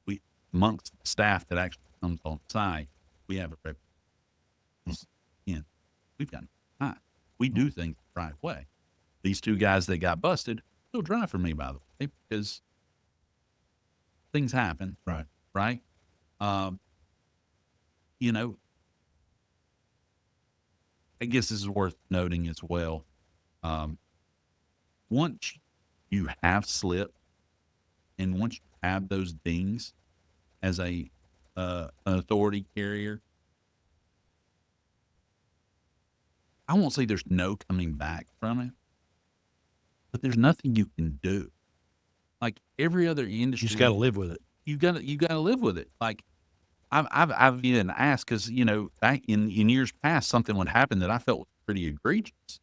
we amongst the staff that actually comes on site, we have a reputation. And we've got time. We do things the right way. These two guys that got busted still drive for me, by the way, because things happen, Right. right? Um, you know, I guess this is worth noting as well. Um, once you have slipped and once you have those dings as an authority carrier, I won't say there's no coming back from it, but there's nothing you can do. Like every other You industry, just got to live with it. you gotta live with it. Like I've even asked because back in years past, something would happen that I felt was pretty egregious,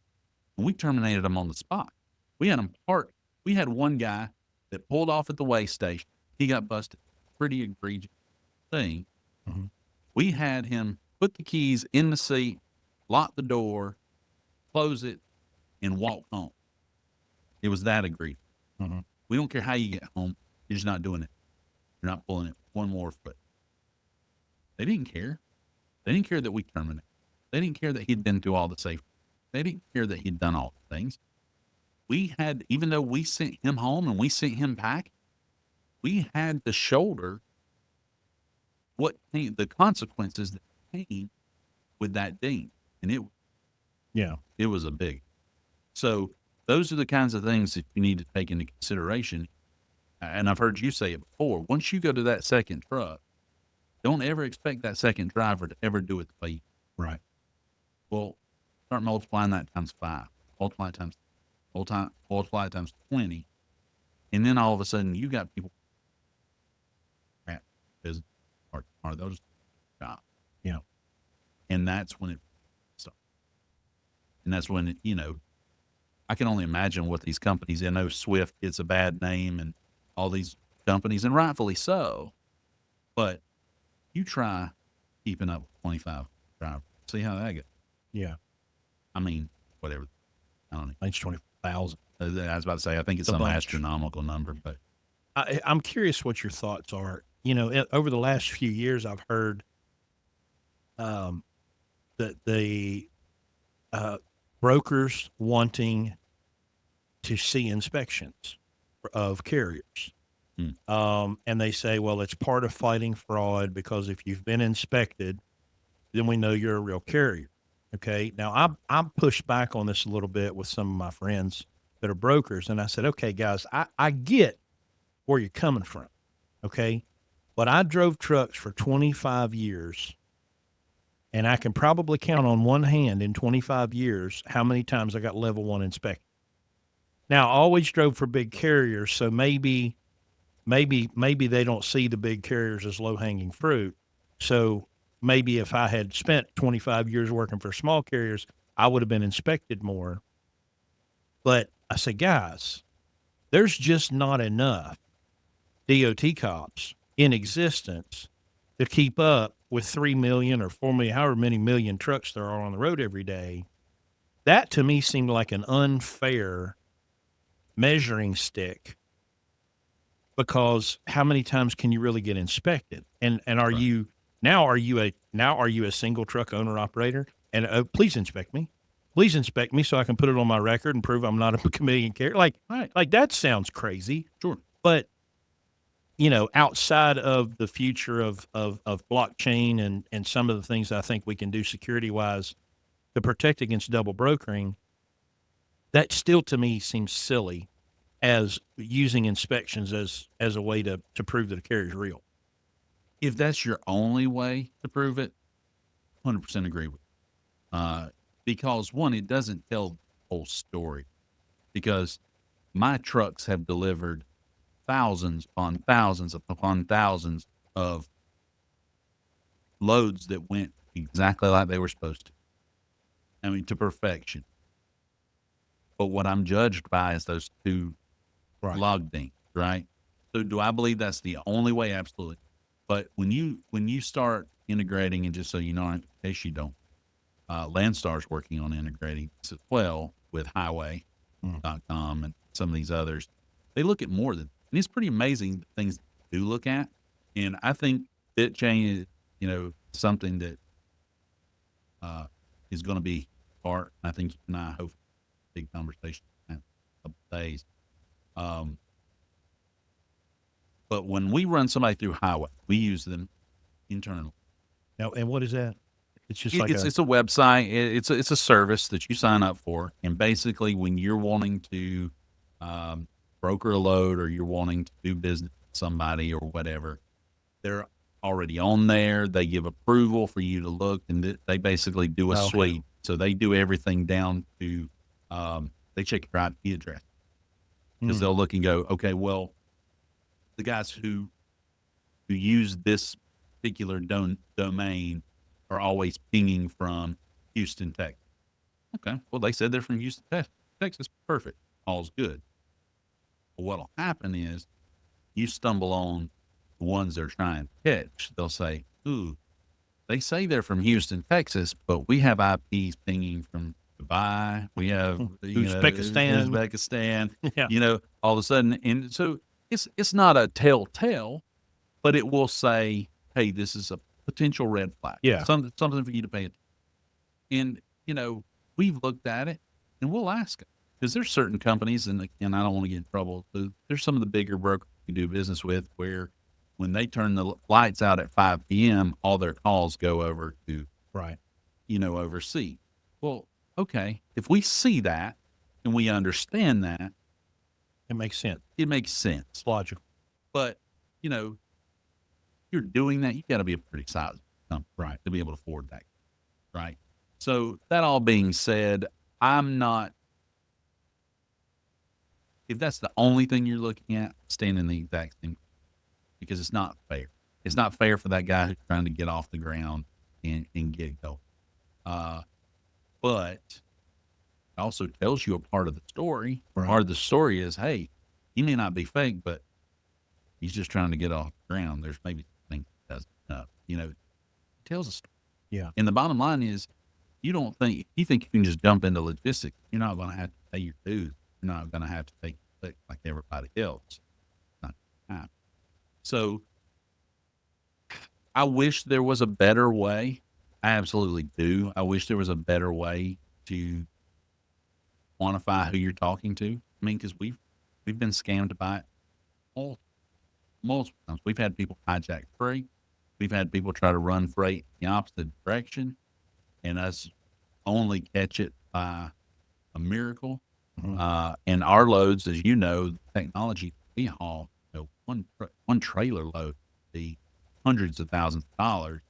and we terminated them on the spot. We had them parked. We had one guy that pulled off at the weigh station. He got busted. Pretty egregious thing. Mm-hmm. We had him put the keys in the seat, lock the door, close it, and walk home. It was that egregious. Mm-hmm. We don't care how you get home. You're just not doing it. You're not pulling it one more foot. They didn't care. They didn't care that we terminated. They didn't care that he'd been through all the safety. They didn't care that he'd done all the things. We had, even though we sent him home and we sent him back, we had to shoulder the consequences that came with that ding. And it was a big. So those are the kinds of things that you need to take into consideration. And I've heard you say it before. Once you go to that second truck, don't ever expect that second driver to ever do it the way you. Right. Well, start multiplying that times 5, multiply it times 20, and then all of a sudden you got people at business or they'll just stop. Yeah. And that's when it starts. And that's when I can only imagine what these companies. I know Swift gets a bad name and all these companies, and rightfully so. But you try keeping up with 25 drivers. See how that goes. Yeah. I mean, whatever. I don't know. I think it's 20,000. I was about to say, I think it's A some bunch. astronomical number, but I'm curious what your thoughts are. Over the last few years, I've heard that the brokers wanting to see inspections of carriers. And they say, well, it's part of fighting fraud because if you've been inspected, then we know you're a real carrier. Okay. Now I'm pushed back on this a little bit with some of my friends that are brokers. And I said, okay, guys, I get where you're coming from. Okay. But I drove trucks for 25 years and I can probably count on one hand in 25 years how many times I got level 1 inspected. Now I always drove for big carriers. So maybe they don't see the big carriers as low hanging fruit. So maybe if I had spent 25 years working for small carriers, I would have been inspected more. But I said, guys, there's just not enough DOT cops in existence to keep up with 3 million or 4 million, however many million trucks there are on the road every day. That to me seemed like an unfair measuring stick. Because how many times can you really get inspected? And are Right. you a single truck owner operator? And please inspect me. Please inspect me so I can put it on my record and prove I'm not a chameleon carrier. Like that sounds crazy. Sure. But outside of the future of blockchain and some of the things I think we can do security wise to protect against double brokering, that still to me seems silly as using inspections as a way to prove that a carrier is real. If that's your only way to prove it, 100% agree with you. Because one, it doesn't tell the whole story. Because my trucks have delivered thousands upon thousands upon thousands of loads that went exactly like they were supposed to. I mean, to perfection. But what I'm judged by is those two log dings, right? So do I believe that's the only way? Absolutely. But when you start integrating, and just so you know, in case you don't, Landstar's working on integrating this as well with highway.com and some of these others. They look at more than, and it's pretty amazing the things they do look at. And I think BitChain something that is going to be part. I think you and I hope big conversation in a couple of days. But when we run somebody through highway, we use them internally. Now, and what is that? It's just like It's a website. It's a service that you sign up for, and basically, when you're wanting to broker a load or you're wanting to do business with somebody or whatever, they're already on there. They give approval for you to look, and they basically do a sweep. So they do everything down to they check your IP address because they'll look and go, okay, well, the guys who use this particular domain are always pinging from Houston, Texas. Okay, well, they said they're from Houston, Texas. Perfect, all's good. But what'll happen is you stumble on the ones they're trying to catch. They'll say, "Ooh, they say they're from Houston, Texas, but we have IPs pinging from Dubai. We have Uzbekistan. Yeah. All of a sudden, and so it's not a telltale, but it will say, hey, this is a potential red flag. Yeah. Something for you to pay attention. And we've looked at it, and we'll ask them because there's certain companies, and I don't want to get in trouble. There's some of the bigger brokers we do business with where when they turn the lights out at 5 p.m., all their calls go over to oversee. Well, okay, if we see that and we understand that, it makes sense. It makes sense. It's logical. But you're doing that, you got to be a pretty sizable company, right, to be able to afford that, right? So that all being said, I'm not. If that's the only thing you're looking at, staying in the exact same, because it's not fair. It's not fair for that guy who's trying to get off the ground and get going. But it also tells you a part of the story. Right. Part of the story is, hey, he may not be fake, but he's just trying to get off the ground. There's maybe something he doesn't know. It tells a story. Yeah. And the bottom line is, you think you can just jump into logistics. You're not going to have to pay your dues. You're not going to have to take a click like everybody else. Not gonna happen. So I wish there was a better way. I absolutely do. I wish there was a better way to quantify who you're talking to. I mean, because we've been scammed by it multiple times. We've had people hijack freight. We've had people try to run freight in the opposite direction, and us only catch it by a miracle. Mm-hmm. And our loads, as you know, the technology we haul, one trailer load, the hundreds of thousands of dollars.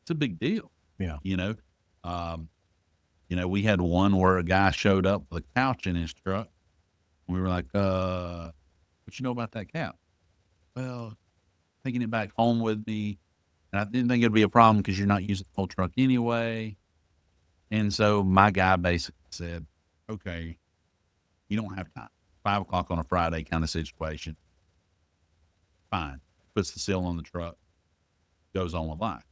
It's a big deal. Yeah. We had one where a guy showed up with a couch in his truck. We were like, what you know about that couch? Well, taking it back home with me. And I didn't think it'd be a problem because you're not using the whole truck anyway. And so my guy basically said, okay, you don't have time. 5 o'clock on a Friday kind of situation. Fine. Puts the seal on the truck, goes on with life.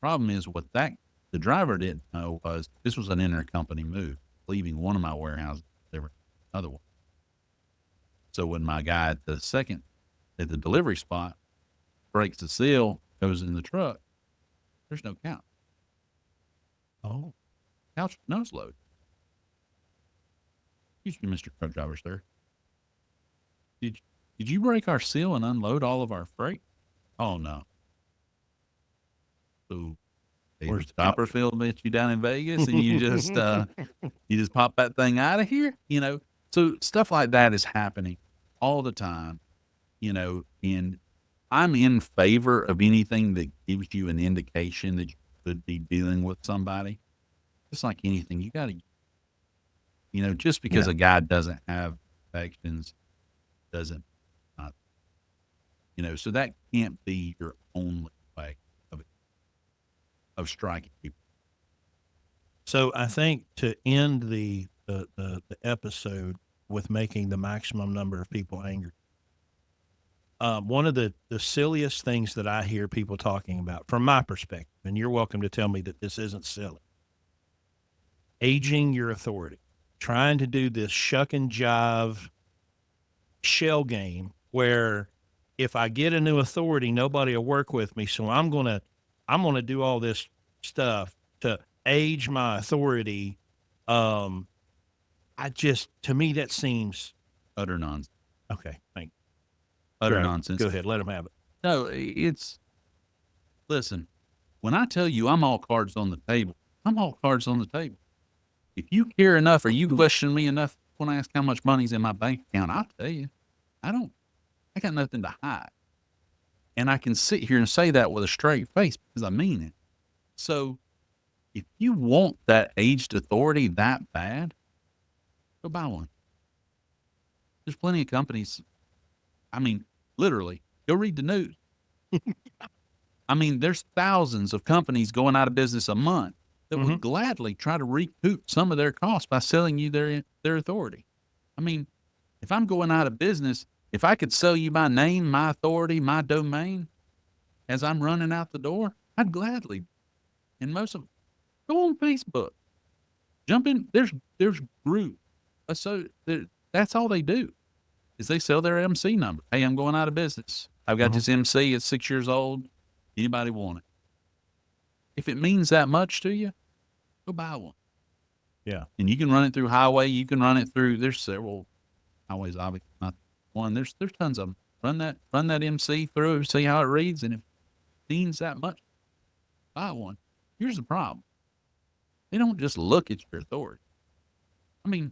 Problem is the driver didn't know was this was an intercompany move, leaving one of my warehouses, another one. So when my guy at the delivery spot breaks the seal, goes in the truck, there's no couch. Oh. Couch nose load. Excuse me, Mr. Truck Driver, sir. Did you break our seal and unload all of our freight? Oh no. So where's the Copperfield met you down in Vegas and you just pop that thing out of here? So stuff like that is happening all the time, and I'm in favor of anything that gives you an indication that you could be dealing with somebody. Just like anything, you got to, just because a guy doesn't have infections doesn't, so that can't be your only way of striking people. So I think to end the episode with making the maximum number of people angry, one of the silliest things that I hear people talking about from my perspective, and you're welcome to tell me that this isn't silly, aging your authority, trying to do this shuck and jive shell game where if I get a new authority, nobody will work with me. So I'm going to I'm going to do all this stuff to age my authority. Um, to me, that seems Utter nonsense. okay. Thank you. Utter Go, nonsense. go ahead. Let him have it. No, listen, when I tell you I'm all cards on the table, I'm all cards on the table. If you care enough or you question me enough when I ask how much money's in my bank account, I'll tell you. I got nothing to hide. And I can sit here and say that with a straight face because I mean it. So if you want that aged authority that bad, go buy one. There's plenty of companies. I mean, literally, go read the news. I mean, there's thousands of companies going out of business a month that would gladly try to recoup some of their costs by selling you their authority. I mean, if I'm going out of business, if I could sell you my name, my authority, my domain as I'm running out the door, I'd gladly. And most of them, go on Facebook, jump in. There's groups. So that's all they do is they sell their MC number. Hey, I'm going out of business. I've got this MC. It's 6 years old. Anybody want it? If it means that much to you, go buy one. Yeah. And you can run it through highway. You can run it through. There's several highways, obviously not one. There's tons of them. Run that MC through, see how it reads, and if it means that much, buy one. Here's the problem: they don't just look at your authority. I mean,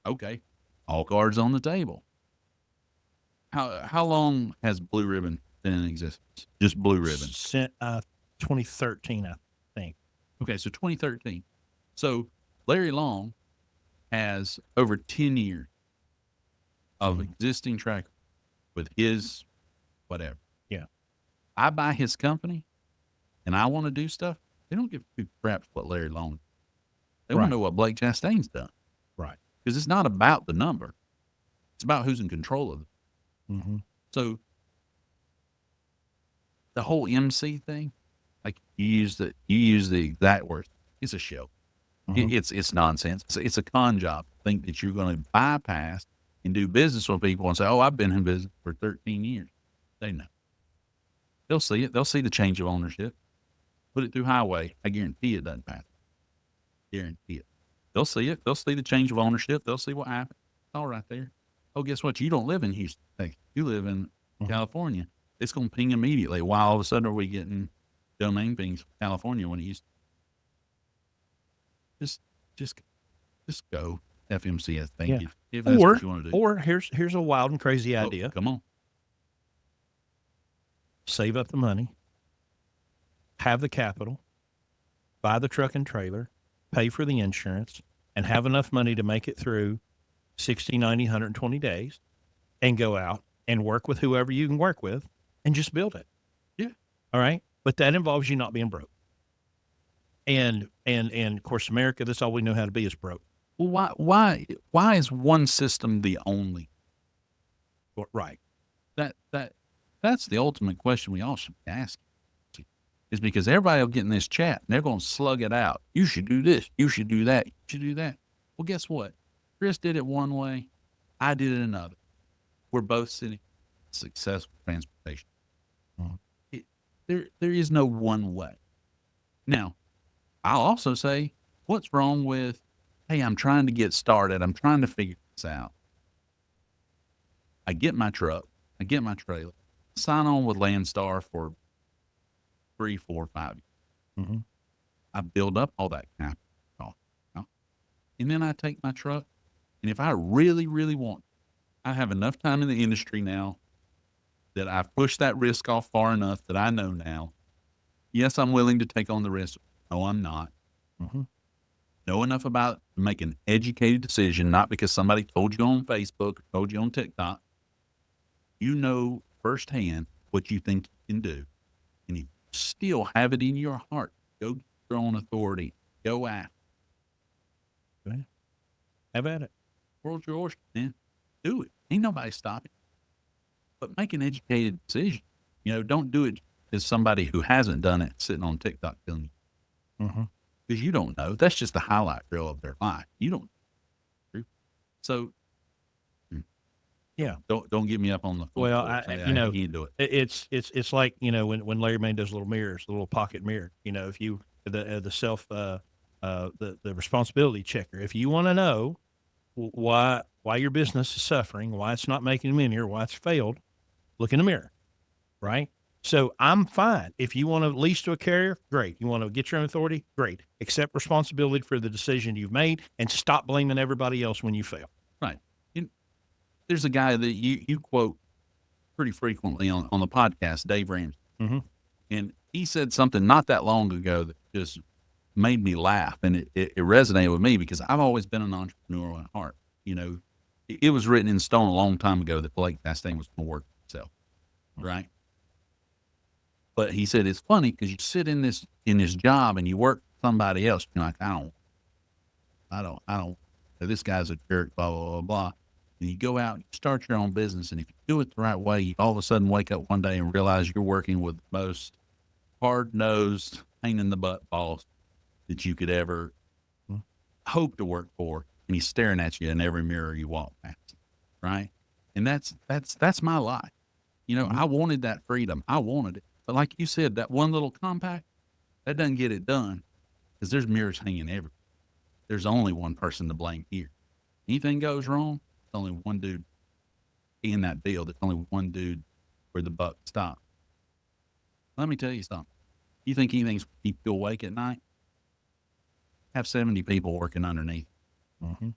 okay, all cards on the table. How long has Blue Ribbon been in existence? Just Blue Ribbon. 2013, I think. Okay, so 2013. So Larry Long has over 10 years of existing track with his whatever. Yeah. I buy his company and I want to do stuff. They don't give two craps what Larry Long. They want to know what Blake Chastain's done. Right. Because it's not about the number. It's about who's in control of it. So the whole MC thing, like you use the exact words. It's a show. It's nonsense. It's a con job. Think that you're going to bypass and do business with people and say, "Oh, I've been in business for 13 years." They know. They'll see it. They'll see the change of ownership. Put it through highway. I guarantee it doesn't pass. Guarantee it. They'll see it. They'll see the change of ownership. They'll see what happened. It's all right there. Oh, guess what? You don't live in Houston. Hey, you live in California. It's going to ping immediately. Why all of a sudden are we getting domain pings from California when it used to? Just go FMCS. Thank you. If that's what you want to do. Or here's a wild and crazy idea. Come on. Save up the money, have the capital, buy the truck and trailer, pay for the insurance, and have enough money to make it through 60, 90, 120 days and go out and work with whoever you can work with and just build it. Yeah. All right. But that involves you not being broke. And of course, America, that's all we know how to be is broke. Well, why is one system the only? Right. That's the ultimate question we all should be asking. Is because everybody will get in this chat and they're going to slug it out. You should do this. You should do that. You should do that. Well, guess what? Chris did it one way. I did it another. We're both sitting successful transportation. There is no one way. Now, I'll also say, what's wrong with, hey, I'm trying to get started. I'm trying to figure this out. I get my truck. I get my trailer. Sign on with Landstar for 3, 4, 5 years. I build up all that capital. And then I take my truck. And if I really, really want, I have enough time in the industry now that I've pushed that risk off far enough that I know now, yes, I'm willing to take on the risk. No, I'm not. Know enough about to make an educated decision, not because somebody told you on Facebook or told you on TikTok. You know firsthand what you think you can do. And you still have it in your heart. Go get your own authority. Go after. Have at it. World's your oyster, man. Do it. Ain't nobody stopping. But make an educated decision. Don't do it as somebody who hasn't done it sitting on TikTok telling you. Because you don't know. That's just the highlight reel of their life. You don't know. So Yeah. Don't get me up on the phone. Well, Say, you I know, can't do it. it's like, you know, when Larry Mann does little mirrors, the little pocket mirror, you know, if you, the self, the responsibility checker, if you want to know why your business is suffering, why it's not making money, or why it's failed, look in the mirror, right? So I'm fine. If you want to lease to a carrier, great. You want to get your own authority, great. Accept responsibility for the decision you've made and stop blaming everybody else when you fail. Right. You, there's a guy that you quote pretty frequently on the podcast, Dave Ramsey. Mm-hmm. And he said something not that long ago that just made me laugh. And it resonated with me because I've always been an entrepreneur at heart. You know, it was written in stone a long time ago that Blake Chastain was going to work for himself. Right. But he said, it's funny because you sit in this job and you work for somebody else. You're like, I don't, this guy's a jerk, blah, blah, blah, blah. And you go out and you start your own business. And if you do it the right way, you all of a sudden wake up one day and realize you're working with the most hard-nosed, pain in the butt boss that you could ever hope to work for. And he's staring at you in every mirror you walk past. Right. And that's my life. You know, I wanted that freedom. I wanted it. But like you said, that one little compact, that doesn't get it done because there's mirrors hanging everywhere. There's only one person to blame here. Anything goes wrong, there's only one dude in that deal. There's only one dude where the buck stops. Let me tell you something. You think anything's keep you awake at night? Have 70 people working underneath. Mm-hmm.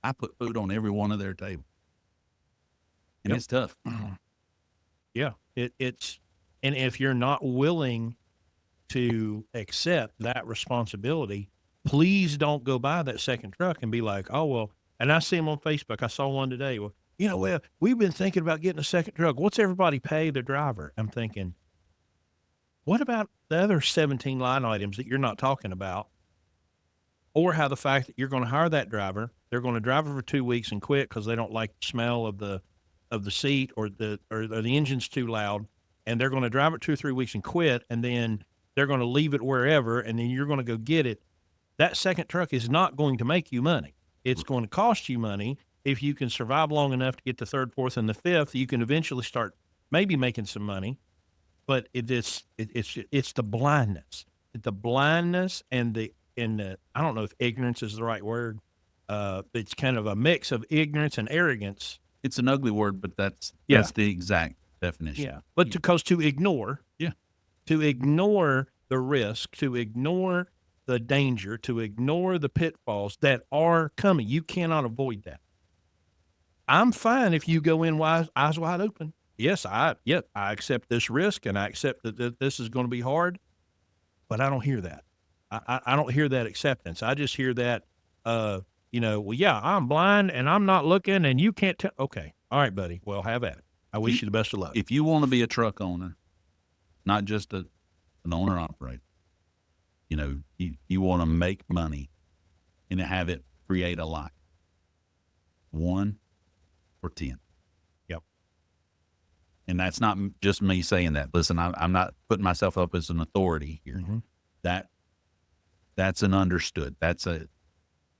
I put food on every one of their tables. And it's tough. Yeah. It's, and if you're not willing to accept that responsibility, please don't go buy that second truck and be like, oh, well, and I see them on Facebook. I saw one today. Well, you know, well, we've been thinking about getting a second truck. What's everybody pay the driver? I'm thinking, what about the other 17 line items that you're not talking about? Or how the fact that you're going to hire that driver, they're going to drive it for 2 weeks and quit because they don't like the smell of the seat, or the engine's too loud, and they're going to drive it 2 or 3 weeks and quit, and then they're going to leave it wherever, and then you're going to go get it. That second truck is not going to make you money. It's going to cost you money. If you can survive long enough to get the third, fourth, and the fifth, you can eventually start maybe making some money. But it's the blindness, and the I don't know if ignorance is the right word. It's kind of a mix of ignorance and arrogance. It's an ugly word, but that's the exact definition. Yeah. But to ignore the risk, to ignore the danger, to ignore the pitfalls that are coming. You cannot avoid that. I'm fine if you go in eyes wide open. Yes, I accept this risk, and I accept that this is going to be hard, but I don't hear that. I don't hear that acceptance. I just hear that, well, yeah, I'm blind and I'm not looking, and you can't tell. Okay. All right, buddy. Well, have at it. I wish you the best of luck. If you want to be a truck owner, not just an owner operator, you know, you want to make money and have it create a life. 1 or 10. Yep. And that's not just me saying that. Listen, I'm not putting myself up as an authority here. Mm-hmm. That's an understood.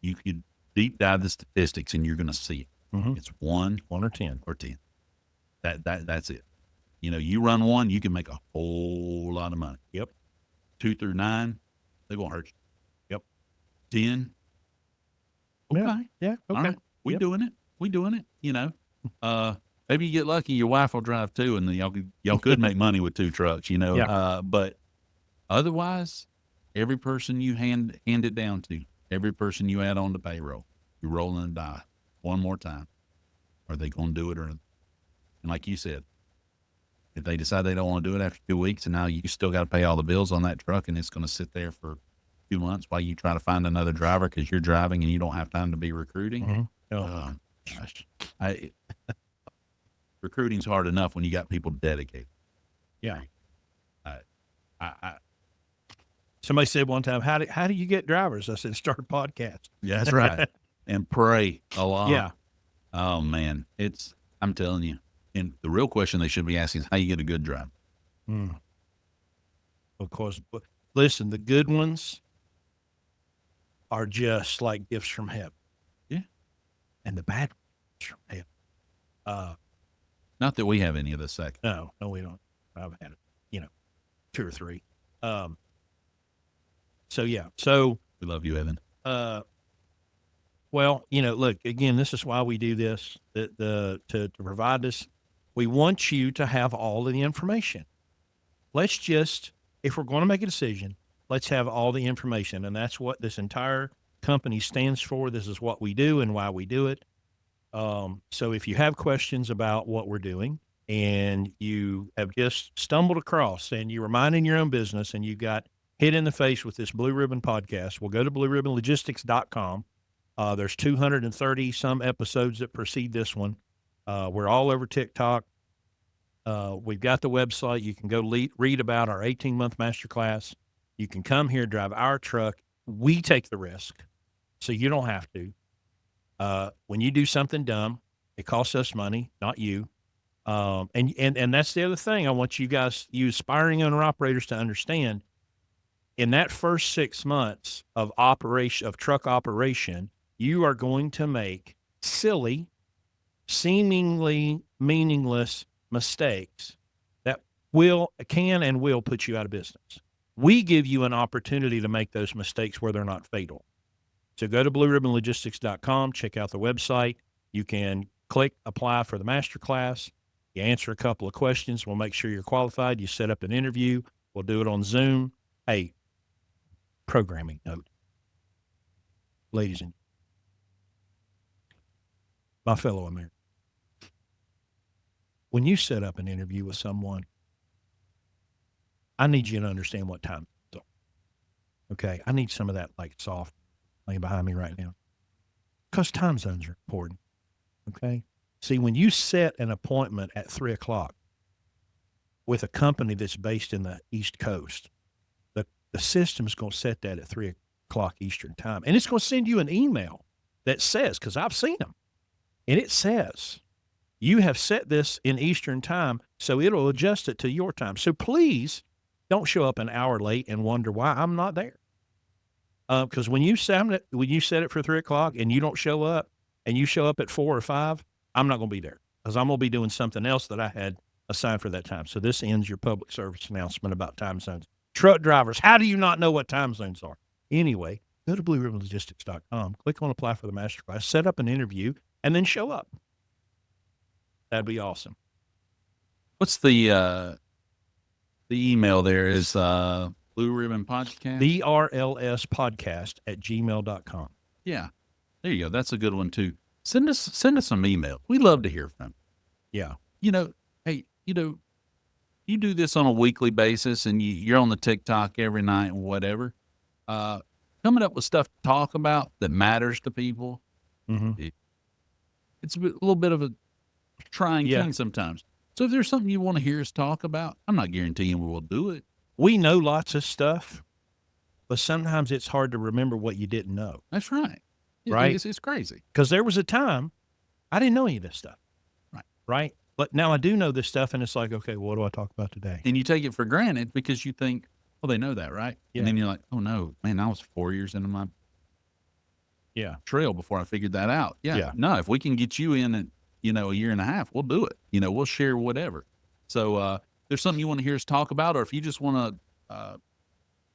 You could deep dive the statistics and you're going to see it. Mm-hmm. It's 1 or 10. or 10. That's it. You know, you run 1, you can make a whole lot of money. Yep. 2 through 9, they're going to hurt you. Yep. 10. Okay. Yeah. Okay. All right. We doing it. You know, maybe you get lucky, your wife will drive 2 and y'all could make money with 2 trucks, you know, but otherwise, every person you hand it down to, every person you add on to payroll, you're rolling the die one more time. Are they going to do it? And like you said, if they decide they don't want to do it after 2 weeks, and now you still got to pay all the bills on that truck, and it's going to sit there for 2 months while you try to find another driver because you're driving and you don't have time to be recruiting. Mm-hmm. Gosh, recruiting's hard enough when you got people dedicated. Yeah. Somebody said one time, how do you get drivers? I said, start a podcast. Yeah, that's right. And pray a lot. Yeah. Oh man, I'm telling you. And the real question they should be asking is how you get a good driver. Of course, listen, the good ones are just like gifts from heaven. Yeah. And the bad ones seconds from hell. Not that we have any of the seconds. No, we don't. I've had it, 2 or 3. So yeah. So We love you, Evan. well, look, again, this is why we do this, to provide this. We want you to have all of the information. Let's just, if we're going to make a decision, let's have all the information. And that's what this entire company stands for. This is what we do and why we do it. So if you have questions about what we're doing and you have just stumbled across and you were minding your own business and you got hit in the face with this Blue Ribbon podcast, we'll go to blueribbonlogistics.com. There's 230 some episodes that precede this one. We're all over TikTok. We've got the website. You can go read about our 18-month masterclass. You can come here, drive our truck. We take the risk, so you don't have to. When you do something dumb, it costs us money, not you. And that's the other thing I want you guys, you aspiring owner-operators, to understand. In that first 6 months of truck operation, you are going to make silly, seemingly meaningless mistakes that can and will put you out of business. We give you an opportunity to make those mistakes where they're not fatal. So go to blueribbonlogistics.com, check out the website. You can click apply for the masterclass. You answer a couple of questions. We'll make sure you're qualified. You set up an interview. We'll do it on Zoom. Hey, programming note. Ladies and my fellow Americans, when you set up an interview with someone, I need you to understand what time zones are. Okay? I need some of that soft laying behind me right now. Because time zones are important. Okay? See, when you set an appointment at 3 o'clock with a company that's based in the East Coast, the system's going to set that at 3 o'clock Eastern time. And it's going to send you an email that says, because I've seen them, and it says, you have set this in Eastern time, so it'll adjust it to your time. So please don't show up an hour late and wonder why I'm not there. Because when you set it for 3 o'clock and you don't show up, and you show up at 4 or 5, I'm not going to be there because I'm going to be doing something else that I had assigned for that time. So this ends your public service announcement about time zones. Truck drivers, how do you not know what time zones are? Anyway, go to blueribbonlogistics.com, click on apply for the masterclass, set up an interview, and then show up. That'd be awesome. What's the email there is Blue Ribbon Podcast? BRLS podcast at gmail.com. Yeah. There you go. That's a good one too. Send us some email. We love to hear from you. Yeah. Hey, you do this on a weekly basis and you're on the TikTok every night and whatever. Coming up with stuff to talk about that matters to people. Mm-hmm. It's a little bit of a trying thing sometimes. So if there's something you want to hear us talk about, I'm not guaranteeing we will do it. We know lots of stuff, but sometimes it's hard to remember what you didn't know. That's right. Right? It's crazy. Because there was a time I didn't know any of this stuff. Right. But now I do know this stuff, and it's like, okay, what do I talk about today? And you take it for granted because you think, well, they know that, right? Yeah. And then you're like, oh, no, man, I was 4 years into my trail before I figured that out. Yeah. No, if we can get you in at, a year and a half, we'll do it. We'll share whatever. So there's something you want to hear us talk about, or if you just want to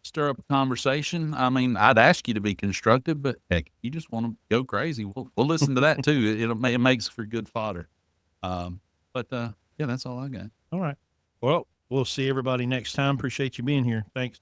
stir up a conversation, I mean, I'd ask you to be constructive, but heck, you just want to go crazy, we'll listen to that too. It makes for good fodder. But that's all I got. All right. Well, we'll see everybody next time. Appreciate you being here. Thanks.